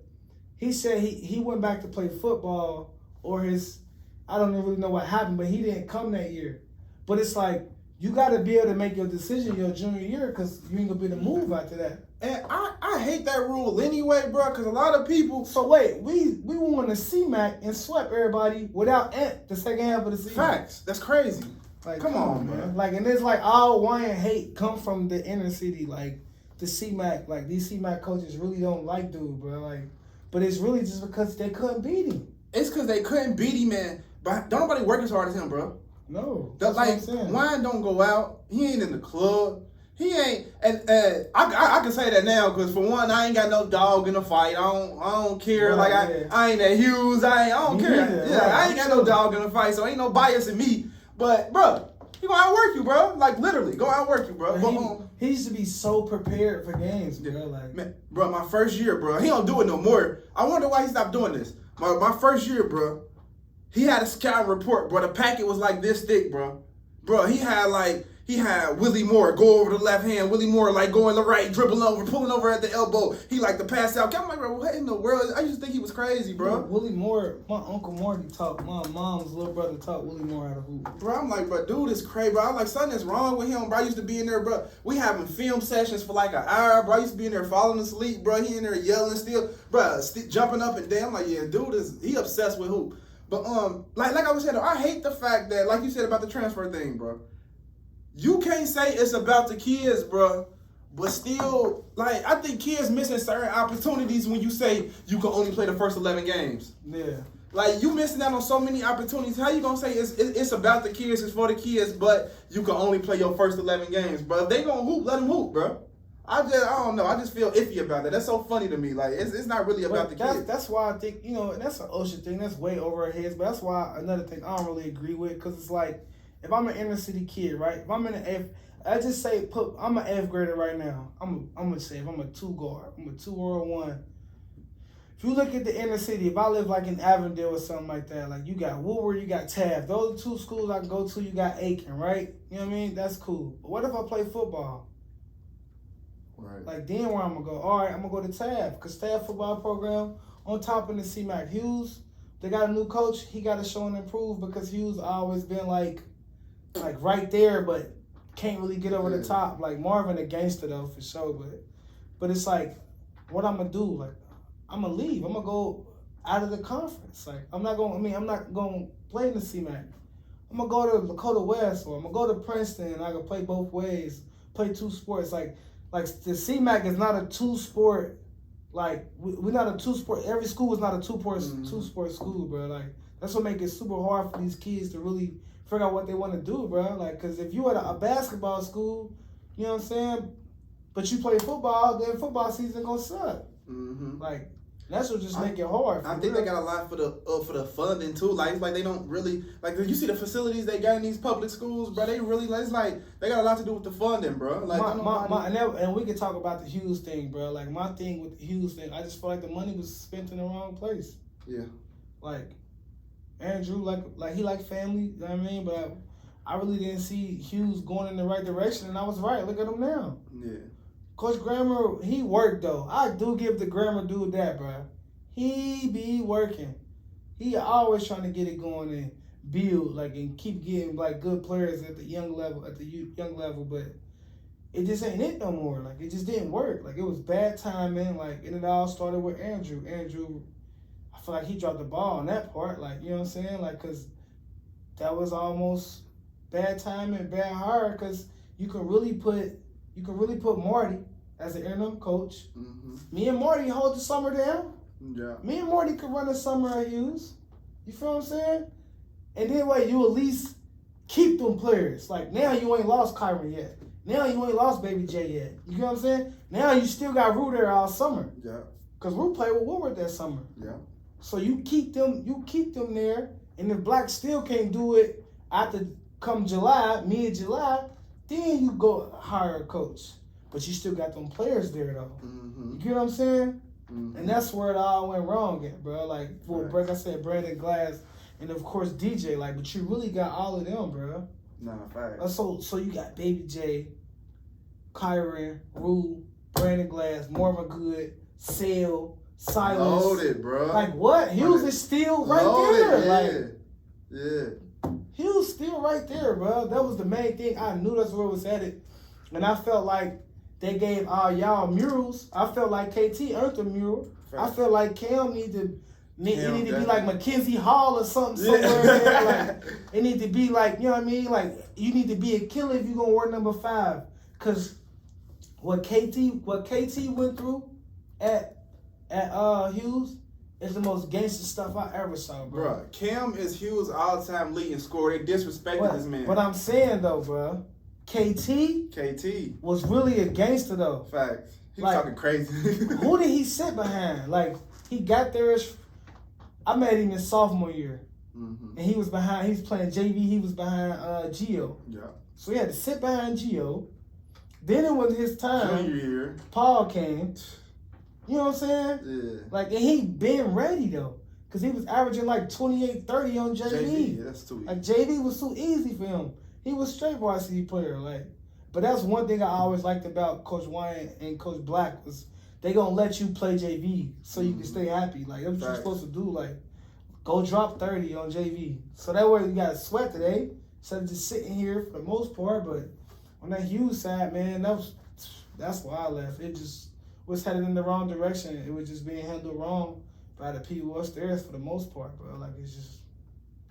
he said he went back to play football I don't really know what happened, but he didn't come that year. But it's like, you got to be able to make your decision your junior year because you ain't going to be able to move after that. And I hate that rule anyway, bro, because a lot of people... So wait, we won the CMAC and swept everybody without Ant the second half of the season. Facts. That's crazy. Like, come on, man. Like, and it's like all Wyatt hate come from the inner city, like the CMAC. Like these CMAC coaches really don't like dude, bro. Like, but it's really just because they couldn't beat him. It's because they couldn't beat him, man. But don't nobody work as hard as him, bro. No, that's what I'm saying. Wyatt don't go out. He ain't in the club. He ain't. And I can say that now because for one, I ain't got no dog in the fight. I don't care. Right, I ain't at Hughes. I don't care. Yeah, I ain't got no dog in the fight, so ain't no bias in me. But, bro, he gonna outwork you, bro. Like, literally, go outwork you, bro. He used to be so prepared for games, bro. Like, man, bro, my first year, bro, he don't do it no more. I wonder why he stopped doing this. My first year, bro, he had a scout report, bro. The packet was like this thick, bro. Bro, he had Willie Moore go over the left hand, Willie Moore like going the right, dribbling over, pulling over at the elbow. He like to pass out. I'm like, bro, what in the world? I used to think he was crazy, bro. Willie Moore, my Uncle Marty taught my mom's little brother taught Willie Moore how to hoop. Bro, I'm like, bro, dude is crazy, bro. I'm like, something's wrong with him, bro. I used to be in there, bro. We having film sessions for like an hour, bro. I used to be in there falling asleep, bro. He in there yelling still, bro, jumping up and down. I'm like, yeah, dude he obsessed with hoop. But like I was saying, I hate the fact that, like you said about the transfer thing, bro. you can't say it's about the kids, bro. But still, like, I think kids missing certain opportunities when you say you can only play the first 11 games. Yeah. Like, you missing out on so many opportunities. How you gonna say it's about the kids, it's for the kids, but you can only play your first 11 games, bro? If they gonna hoop, let them hoop, bro. I don't know. I just feel iffy about that. That's so funny to me. Like, it's not really about the kids. That's why I think, and that's an ocean thing. That's way over our heads. But that's why another thing I don't really agree with, because it's like, if I'm an inner city kid, right? If I'm in an F, I just say I'm an F grader right now. I'm gonna say if I'm a 2 guard, I'm a 2 or a 1. If you look at the inner city, if I live like in Avondale or something like that, like you got Woodward, you got Taft. Those are 2 schools I can go to. You got Aiken, right? You know what I mean? That's cool. But what if I play football? Right. Like, then where I'm gonna go? All right, I'm gonna go to Taft, because Taft football program on top of the CMAC. Hughes, they got a new coach. He got to show and improve, because Hughes always been like right there, but can't really get over the top. Like Marvin a gangster though, for sure. But it's like, what I'm gonna do? Like, I'm gonna leave. I'm gonna go out of the conference. Like, I'm not gonna play in the CMAC. I'm gonna go to Lakota West, or I'm gonna go to Princeton, and I can play both ways, play 2 sports. Like the CMAC is not a 2-sport. Like, we're not a 2-sport. Every school is not a 2-sport school, bro. Like, that's what makes it super hard for these kids to really figure out what they want to do, bro. Like, because if you at a basketball school, you know what I'm saying, but you play football, then football season gonna suck. Mm-hmm. Like, that's what just make it hard. I think they got a lot for the funding too. Like, it's like they don't really, like, you see the facilities they got in these public schools, bro. They really, it's like they got a lot to do with the funding, bro. Like, and we can talk about the Hughes thing, bro. Like, my thing with the Hughes thing, I just feel like the money was spent in the wrong place. Yeah. Like, Andrew, like he like family, you know what I mean? But I really didn't see Hughes going in the right direction, and I was right. Look at him now. Yeah. Coach Grammer, he worked though. I do give the Grammer dude that, bro. He be working. He always trying to get it going and build, like, and keep getting like good players at the young level, but it just ain't it no more. Like, it just didn't work. Like, it was bad timing. Like, and it all started with Andrew. Andrew, I feel like he dropped the ball on that part. Like, you know what I'm saying? Like, cause that was almost bad timing, bad hire. Cause you can really put Marty as an interim coach. Mm-hmm. Me and Marty hold the summer down. Yeah. Me and Marty could run the summer at Hughes. You feel what I'm saying? And then you at least keep them players. Like, now you ain't lost Kyron yet. Now you ain't lost Baby J yet. You know what I'm saying? Now you still got Rue there all summer. Yeah. Cause Rue played with Woodward that summer. Yeah. So you keep them there. And if Black still can't do it after come July, mid-July, then you go hire a coach. But you still got them players there though. Mm-hmm. You get what I'm saying? Mm-hmm. And that's where it all went wrong at, bro. Like, like I said, Brandon Glass, and of course DJ. Like, but you really got all of them, bro. Nah, facts. So you got Baby J, Kyron, Rue, Brandon Glass, Marvin Good, Sale, Silas. Loaded, bro. Like, what? Hughes is still right there. Yeah. Like, Hughes still right there, bro. That was the main thing. I knew that's where it was headed, and I felt like they gave all y'all murals. I felt like KT earned a mural. Right. I felt like Cam need to be like Mackenzie Hall or something somewhere there. Like, it need to be like, you know what I mean? Like, you need to be a killer if you're gonna wear number 5. Cause what KT went through at Hughes is the most gangster stuff I ever saw, bro. Bruh, Cam is Hughes' all-time leading scorer. They disrespected this man. But I'm saying though, bro, KT was really a gangster though. Facts. He was talking crazy. Who did he sit behind? Like, he got there I met him in sophomore year. Mm-hmm. And he was playing JV, he was behind Gio. Yeah. So he had to sit behind Gio. Then it was his time. Junior year. Paul came. You know what I'm saying? Yeah. Like, and he been ready though. Cause he was averaging like 28-30 on JV. Yeah, that's too easy. Like, JV was too easy for him. He was straight varsity player, like. But that's one thing I always liked about Coach Wyatt and Coach Black was they gonna let you play JV so you can stay happy. Like, that's what you're supposed to do. Like, go drop 30 on JV. So that way you got to sweat today instead of just sitting here for the most part. But on that Hughes side, man, that's why I left. It just was headed in the wrong direction. It was just being handled wrong by the people upstairs for the most part, bro. Like, it's just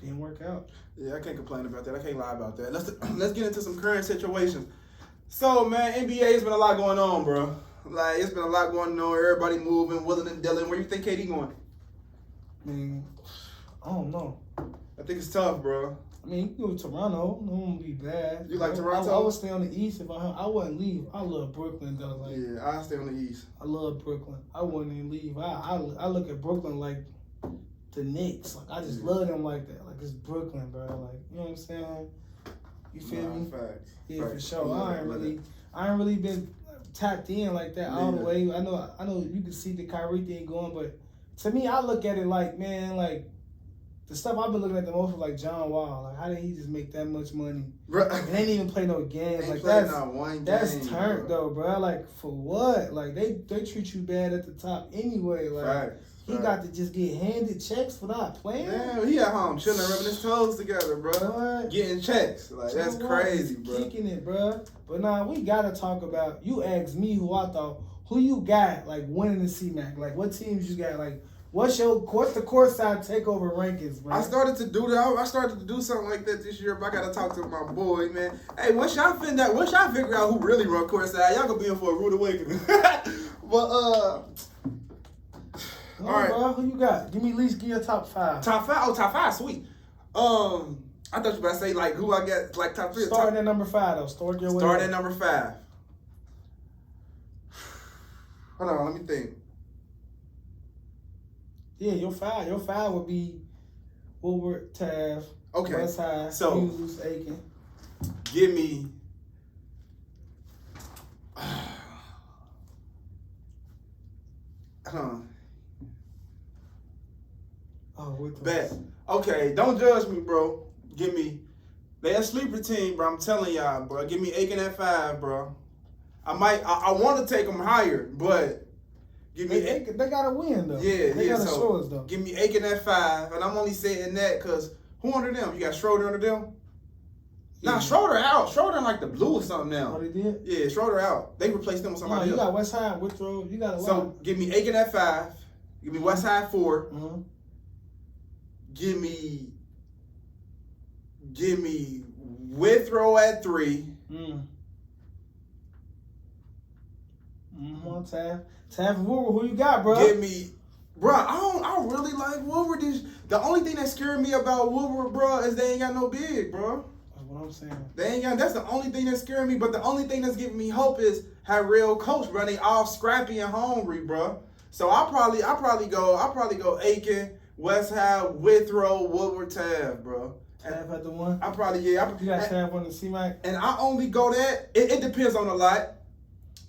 didn't work out. Yeah, I can't complain about that. I can't lie about that. Let's get into some current situations. So, man, NBA has been a lot going on, bro. Like, it's been a lot going on. Everybody moving, willing and dealing. Where you think KD going? I mean, I don't know. I think it's tough, bro. I mean, you can go to Toronto. No one would be bad. You like Toronto? I would stay on the East if I wouldn't leave. I love Brooklyn, though. Like, yeah, I stay on the East. I love Brooklyn. I wouldn't even leave. I look at Brooklyn like the Knicks. Like, I just love them like that. Like, it's Brooklyn, bro. Like, you know what I'm saying? You feel me? Facts. Yeah, Facts. for sure. I ain't really been tapped in like that all the way. I know you can see the Kyrie thing going, but to me, I look at it like, man, like, the stuff I've been looking at the most was like John Wall. Like, how did he just make that much money? Bro. And they didn't even play no games. Like, that's turned though, bro. Like, for what? Like, they treat you bad at the top anyway. Like, he got to just get handed checks for not playing. Damn, he at home chilling, rubbing his toes together, bro. What? Getting checks. Like, that's crazy, bro. Kicking it, bro. But nah, we gotta talk about. You asked me who you got like winning the CMAC. Like, what teams you got? Like, what's the CourtSide TakeOver rankings, bro? I started to do that. I started to do something like that this year, but I gotta talk to my boy, man. Hey, once y'all figure out who really run CourtSide, y'all gonna be in for a rude awakening. But all right, bro, who you got? Give your top 5. Top 5? Oh, top 5, sweet. I thought you were about to say like who I got like top 3. Starting at number 5 though. Start at number 5. Hold on, let me think. Yeah, your 5 would be Woodward, Taft, okay. West High, so, Hughes, Aiken. Give me. Bet. Okay, don't judge me, bro. Give me. They a sleeper team, bro. I'm telling y'all, bro. Give me Aiken at 5, bro. I want to take them higher, but give me. They gotta win though. Yeah, they gotta show us though. Give me Aiken at 5, and I'm only saying that because who under them? You got Schroeder under them? Yeah. Nah, Schroeder out. Schroeder in like the blue or something now. Oh, they did? Yeah, Schroeder out. They replaced them with somebody else. You got West High, Withrow. You got a lot. So give me Aiken at 5. Give me West High 4. Mm-hmm. Give me Withrow at 3. Taft and Woodward, who you got, bro? Give me, bro. I really like Woodward. The only thing that scared me about Woodward, bro, is they ain't got no big, bro. That's what I'm saying. That's the only thing that's scaring me. But the only thing that's giving me hope is how real coach, bro. They all scrappy and hungry, bro. So I'll probably go Aiken, West High, Withrow, Woodward, Taft, bro. Taft at the 1? I probably You got Taft on the CMAC? And I only go that. It depends on a lot.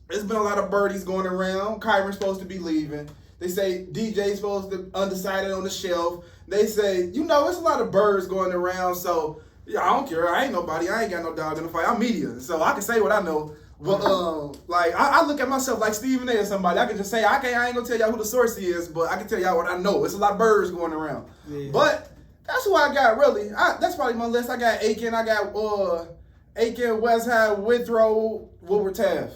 There's been a lot of birdies going around. Kyron's supposed to be leaving. They say DJ's supposed to undecided on the shelf. They say, it's a lot of birds going around. So, yeah, I don't care. I ain't nobody. I ain't got no dog in the fight. I'm media. So I can say what I know. But, I look at myself like Stephen A or somebody. I can just say, I ain't going to tell y'all who the source is, but I can tell y'all what I know. It's a lot of birds going around. Yeah. But that's who I got, really. That's probably my list. I got Aiken. I got Aiken, West High, Withrow, Woodward, Taft.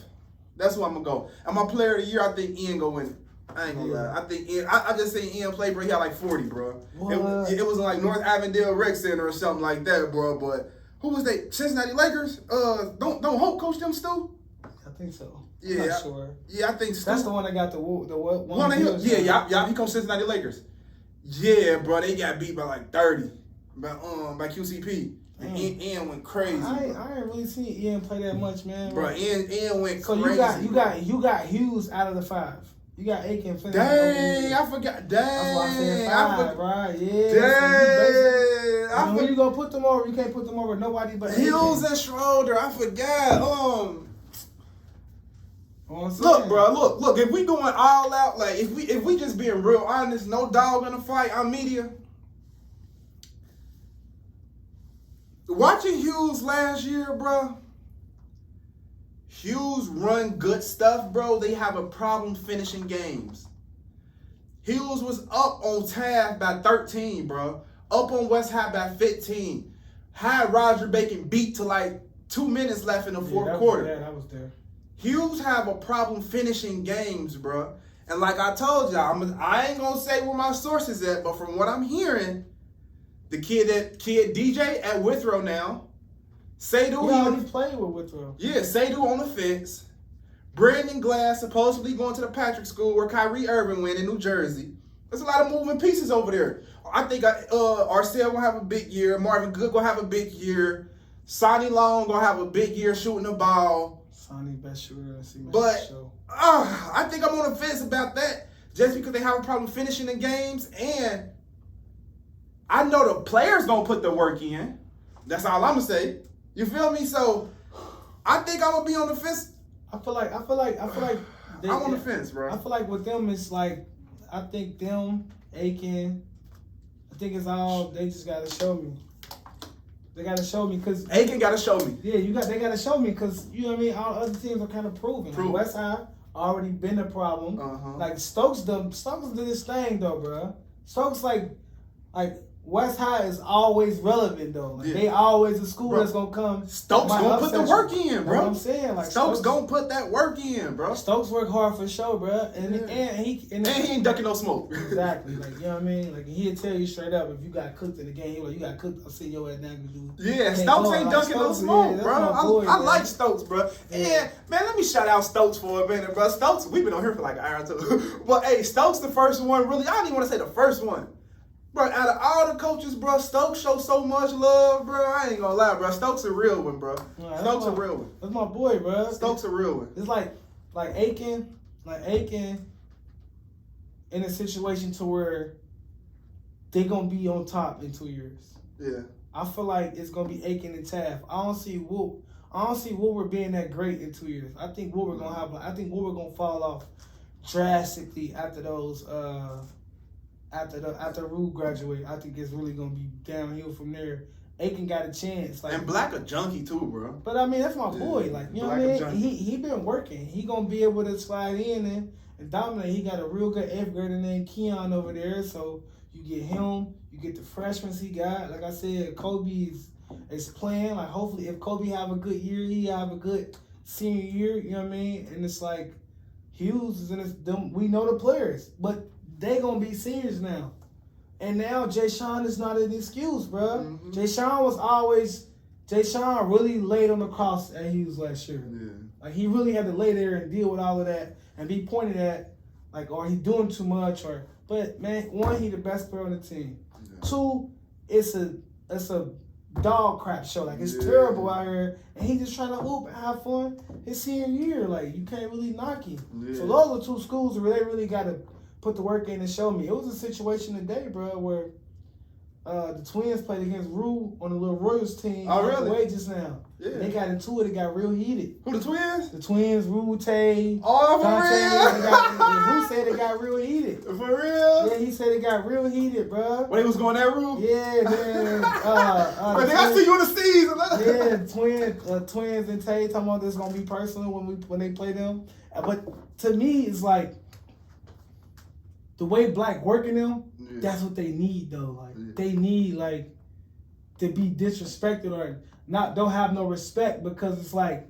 That's who I'm going to go. And my player of the year, I think Ian go win it. I ain't going to lie. I think Ian, I just seen Ian play, bro. He had like 40, bro. It was like North Avondale Rec Center or something like that, bro. But who was they? Cincinnati Lakers? Don't Hope coach them, Stu? I think so. Yeah. I'm not sure. Yeah, I think Stu. That's the one that got the one. He coached Cincinnati Lakers. Yeah, bro. They got beat by like 30 by QCP. And Ian went crazy. I ain't really seen Ian play that much, man. Bro, Ian went crazy. So you got Hughes out of the 5. You got Aiken finishing. Dang, I forgot. Dang. That's why I said 5, bro. Yeah. Dang. When you gonna put them over, you can't put them over nobody but Hughes and Schroeder. I forgot. Look, bro. Look. If we going all out, like if we just being real honest, no dog in the fight. I'm media. Watching Hughes last year, bro. Hughes run good stuff, bro. They have a problem finishing games. Hughes was up on Taft by 13, bro. Up on West High by 15. Had Roger Bacon beat to like 2 minutes left in the fourth quarter. Yeah, that was there. Hughes have a problem finishing games, bro. And like I told y'all, I ain't gonna say where my source is at, but from what I'm hearing, The kid DJ at Withrow now. Seydu, He already played with Withrow. Yeah, Seydu on the fence. Brandon Glass supposedly going to the Patrick School where Kyrie Irving went in New Jersey. There's a lot of moving pieces over there. I think Arcel gonna have a big year. Marvin Good gonna have a big year. Sonny Long gonna have a big year shooting the ball. Sonny best shooter I've seen. But I think I'm on the fence about that just because they have a problem finishing the games, and I know the players gonna put the work in. That's all I'm gonna say. You feel me? So I think I'm gonna be on the fence. I feel like I'm on the fence, bro. I feel like with them, it's like, I think them, Aiken, I think it's all, they just got to show me. They got to show me because... Aiken got to show me. Yeah, they got to show me because, you know what I mean, all other teams are kind of proven. Like West High already been a problem. Like Stokes did this thing, though, bro. Stokes, like West High is always relevant, though. Like, they always a school that's going to come. Stokes going to put the work in, bro. That's what I'm saying. Like, Stokes going to put that work in, bro. Stokes work hard for sure, bro. And he ain't ducking no smoke. Exactly. Like, you know what I mean? Like, he'll tell you straight up, if you got cooked in the game, you got cooked, I'll see your ass down. Yeah, Stokes ain't ducking no smoke, bro. I like Stokes, bro. Yeah, man, let me shout out Stokes for a minute, bro. Stokes, we've been on here for like an hour or two. But, hey, Stokes the first one, really. I don't even want to say the first one. Bro, out of all the coaches, bro, Stokes show so much love, bro. I ain't gonna lie, bro. Stokes a real one, bro. Stokes a real one. That's my boy, bro. Stokes a real one. It's like Aiken in a situation to where they gonna be on top in 2 years. Yeah. I feel like it's gonna be Aiken and Taft. I don't see Woodward being that great in 2 years. I think Woodward gonna fall off drastically after those after Rue graduate. I think it's really gonna be downhill from there. Aiken got a chance. Like, and Black a junkie too, bro. But I mean, that's my boy. Like, you know what I mean? He been working. He gonna be able to slide in and dominate. He got a real good 8th grader named Keon over there. So you get him, you get the freshmen he got. Like I said, Kobe is playing. Like, hopefully if Kobe have a good year, he have a good senior year, you know what I mean? And it's like Hughes is in them. We know the players, but they gonna be seniors now. And now Jay Sean is not an excuse, bro. Mm-hmm. Jay Sean really laid on the cross at Hughes last year. Yeah. Like, he really had to lay there and deal with all of that and be pointed at, like, or he doing too much, but man, one, he the best player on the team. Yeah. 2, it's a dog crap show. Like, it's terrible out here, and he just trying to hoop and have fun his senior year. Like, you can't really knock him. Yeah. So those are 2 schools where they really got to put the work in and show me. It was a situation today, bro, where the Twins played against Rue on the little Royals team. Oh, really? Way just now. Yeah. And they got into it. It got real heated. Who, the Twins? The Twins, Rue, Tay. Oh, for real? Rue said it got real heated. For real? Yeah, he said it got real heated, bro. When he was going that Rue? Yeah, man. I see you in the season. Yeah, Twins and Tay talking about this is gonna be personal when they play them. But to me, it's like, the way Black working them, that's what they need, though. Like, they need, like, to be disrespected or don't have no respect, because it's like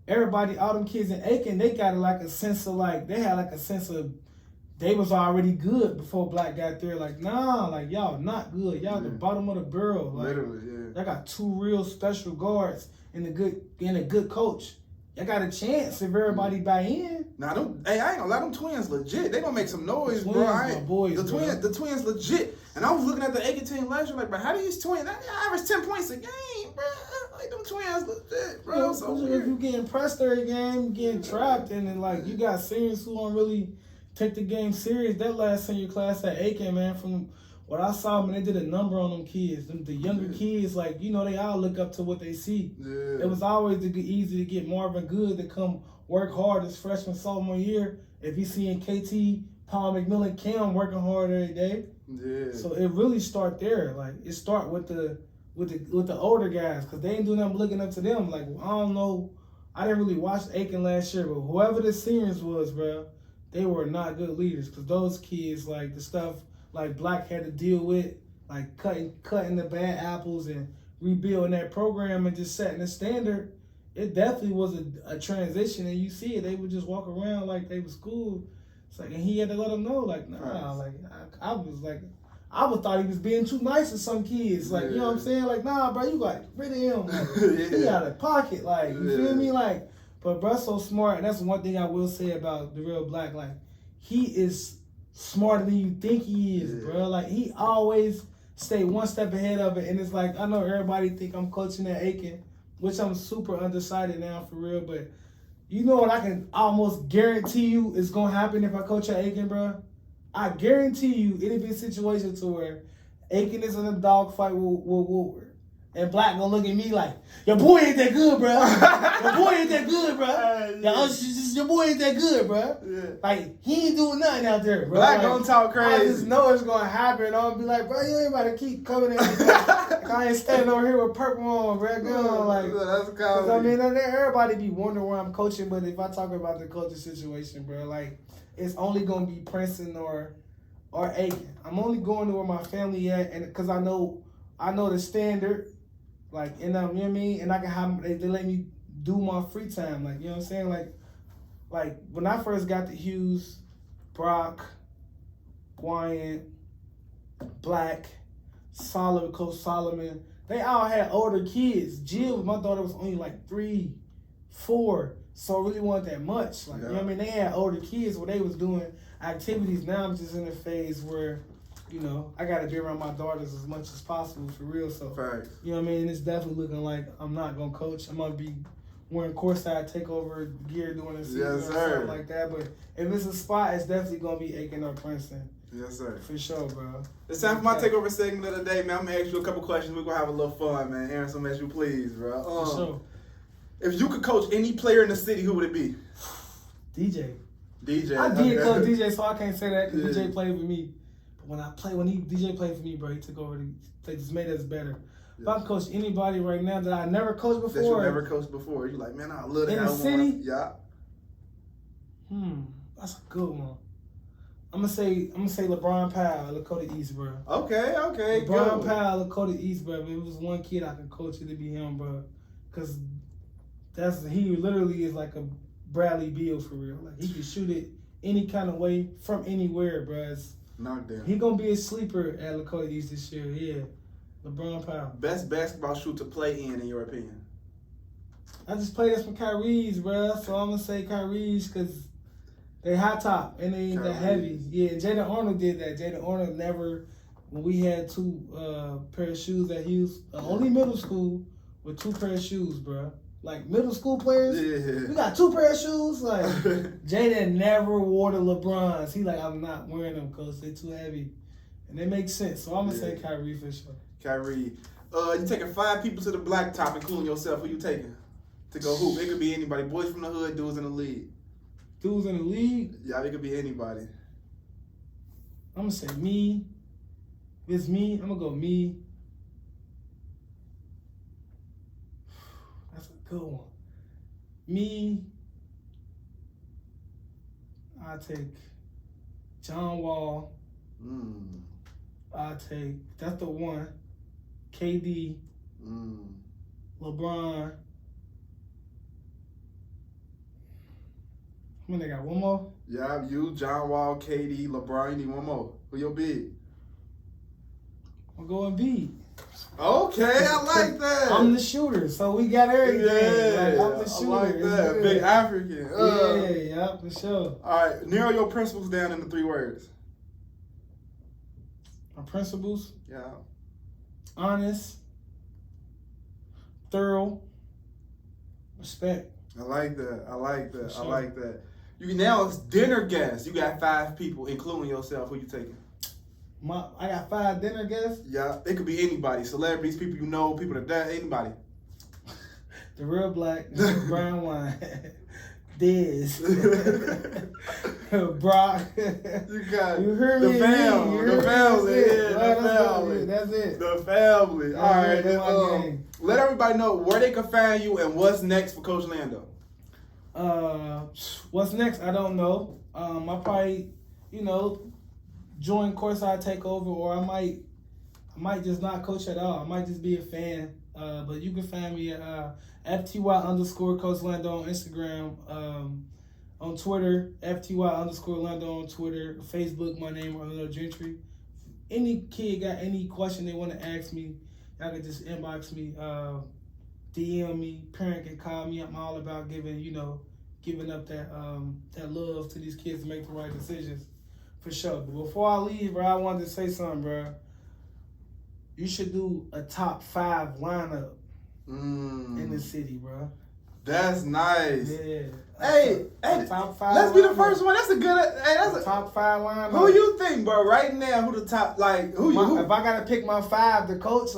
everybody, all them kids in Aiken, they got like a sense of they was already good before Black got there. Like, nah, like, y'all not good. Y'all the bottom of the barrel. Like, literally, yeah. They got 2 real special guards and a good coach. I got a chance if everybody buy in. Nah, I ain't gonna lie, them Twins legit. They gonna make some noise, the bro. My boys, the Twins legit. And I was looking at the Aiken team last year, like, bro, how do these Twins? They average 10 points a game, bro. Like, them Twins legit, bro. You know, so if you getting pressed every game, getting trapped, and then, like, you got seniors who don't really take the game serious. That last senior class at Aiken, man, from what I saw, man, they did a number on them kids. The younger kids, like, you know, they all look up to what they see. Yeah. It was always easy to get Marvin Good to come work hard his freshman, sophomore year. If you seeing KT, Paul McMillan, Cam working hard every day. Yeah. So it really start there. Like, it start with the older guys, because they ain't doing nothing looking up to them. Like, I don't know. I didn't really watch Aiken last year, but whoever the seniors was, bro, they were not good leaders, because those kids, like, the stuff like Black had to deal with, like cutting the bad apples and rebuilding that program and just setting the standard, it definitely was a transition. And you see it, they would just walk around like they was cool. It's like, and he had to let them know, like, nah, like, I was like, I would thought he was being too nice to some kids. Like, you know what I'm saying? Like, nah, bro, you got rid of him. Like, he out of pocket. Like, you feel me? Like, but bruh so smart. And that's one thing I will say about the real Black. Like, he is smarter than you think he is, bro. Like, he always stay one step ahead of it. And it's like, I know everybody think I'm coaching at Aiken, which I'm super undecided now for real. But you know what I can almost guarantee you is going to happen if I coach at Aiken, bro? I guarantee you it'll be a situation to where Aiken is in a dogfight with Woodward. And Black gonna look at me like, your boy ain't that good, bro. Your boy ain't that good, bro. Your boy ain't that good, bro. Yeah. Like, he ain't doing nothing out there, bro. Black like, gonna talk crazy. I just know it's gonna happen. I'm gonna be like, bro, you ain't about to keep coming in. Like, I ain't standing over here with purple on, bro. Like, that's crazy. I mean, everybody be wondering where I'm coaching, but if I talk about the coaching situation, bro, like, it's only gonna be Princeton or Aiken. I'm only going to where my family at, and because I know the standard, like, and you know what I mean, and I can have they let me do my free time, like, you know what I'm saying, like when I first got to Hughes, Brock, Wyant, Black, Solomon, Coach Solomon, they all had older kids. Jill, my daughter, was only like 3, 4. So I really wasn't that much. Like, you know what I mean? They had older kids where they was doing activities. Now I'm just in a phase where, you know, I got to be around my daughters as much as possible for real. So, you know what I mean? It's definitely looking like I'm not going to coach. I'm going to be wearing CourtSide TakeOver gear during the season or something like that. But if it's a spot, it's definitely going to be Aiken or Princeton. Yes, sir. For sure, bro. It's time for my TakeOver segment of the day, man. I'm going to ask you a couple questions. We're going to have a little fun, man. Answer them as you please, bro. For sure. If you could coach any player in the city, who would it be? DJ. I did coach DJ, so I can't say that because DJ played with me. But when DJ played for me, bro, he took over. They just made us better. If I coach anybody right now that I never coached before. That you never coached before. You're like, man, I love that. In the city? Yeah. That's a good one. I'm gonna say LeBron Powell, Lakota East, bro. Okay. LeBron Powell, Lakota East, bro. If it was one kid I could coach, it'd be him, bro. Cause he literally is like a Bradley Beal for real. Like, he can shoot it any kind of way from anywhere, bro. Knockdown. He gonna be a sleeper at Lakota East this year. Yeah, LeBron Powell. Best basketball shoe to play in your opinion? I just played this from Kyrie's, bro. So I'm gonna say Kyrie's because they high top and they ain't that heavy. Yeah, Jaden Arnold did that. Jaden Arnold never. When we had 2 pair of shoes at Hughes, only middle school with 2 pair of shoes, bro. Like, middle school players, we got 2 pair of shoes. Like, Jaden never wore the LeBrons. He like, I'm not wearing them because they're too heavy. And they make sense. So I'm going to say Kyrie for sure. Kyrie. You taking 5 people to the blacktop, including yourself. Who you taking to go hoop? It could be anybody. Boys from the hood, dudes in the league. Dudes in the league? Yeah, it could be anybody. I'm going to say me. If it's me, I'm going to go me. That's a good one. Me, I take John Wall. I take, that's the one. KD. LeBron. How many they got? One more? Yeah, you, John Wall, KD, LeBron. You need one more. Who your big? I'm going B. Okay, I like that. I'm the shooter, so we got everything. Yeah, I'm the shooter. I like that. Big African. Yeah, for sure. All right, narrow your principles down into 3 words. My principles? Yeah. Honest, thorough, respect. I like that. Sure. I like that. You now it's dinner guests. You got 5 people, including yourself. Who you taking? I got 5 dinner guests. Yeah, it could be anybody. Celebrities, people you know, people that die, anybody. The real Black, brown wine, Diz, Brock. You got you heard me. The family. That's it. The family. All right. Let everybody know where they can find you and what's next for Coach Lando. What's next? I don't know. I'll probably, join CourtSide TakeOver, or I might just not coach at all. I might just be a fan. But you can find me at FTY_Coach Lando on Instagram, on Twitter, FTY_Lando on Twitter, Facebook, my name, Orlando Gentry. any kid got any question they want to ask me, y'all can just inbox me, DM me. Parent can call me. I'm all about giving up that love to these kids to make the right decisions, for sure. But before I leave, bro, I wanted to say something, bro. You should do a top 5 lineup in the city, bro. That's nice. Yeah. Hey, top 5. Let's be the first one. That's a good. Hey, that's a top 5 lineup. Who you think, bro? Right now, who the top? Like who? If I gotta pick my 5, the coach,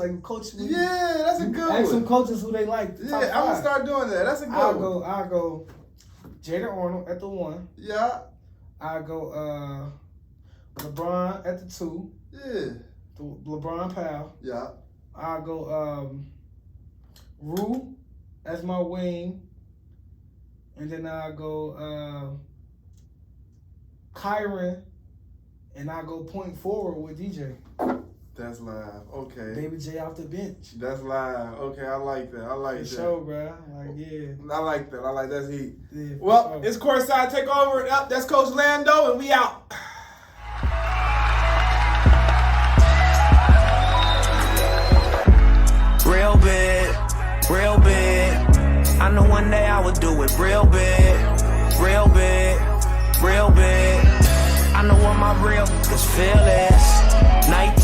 Yeah, that's a good one. Ask some coaches who they like. Yeah, I'm gonna start doing that. That's a good one. I'll go Jaden Arnold at the 1. Yeah. I'll go LeBron at the 2. Yeah. LeBron Powell. Yeah. I'll go Rue as my wing. And then I'll go Kyron. And I'll go point forward with DJ. That's live. Okay. Baby J off the bench. That's live. Okay, I like that. I like that. For sure, bro. Yeah. I like that. I like that's heat. Yeah, well, sure. It's Courtside Takeover. Yep, that's Coach Lando, and we out. Real big, real big. I know one day I would do it real big, real big, real big. I know what my real is feel is. Night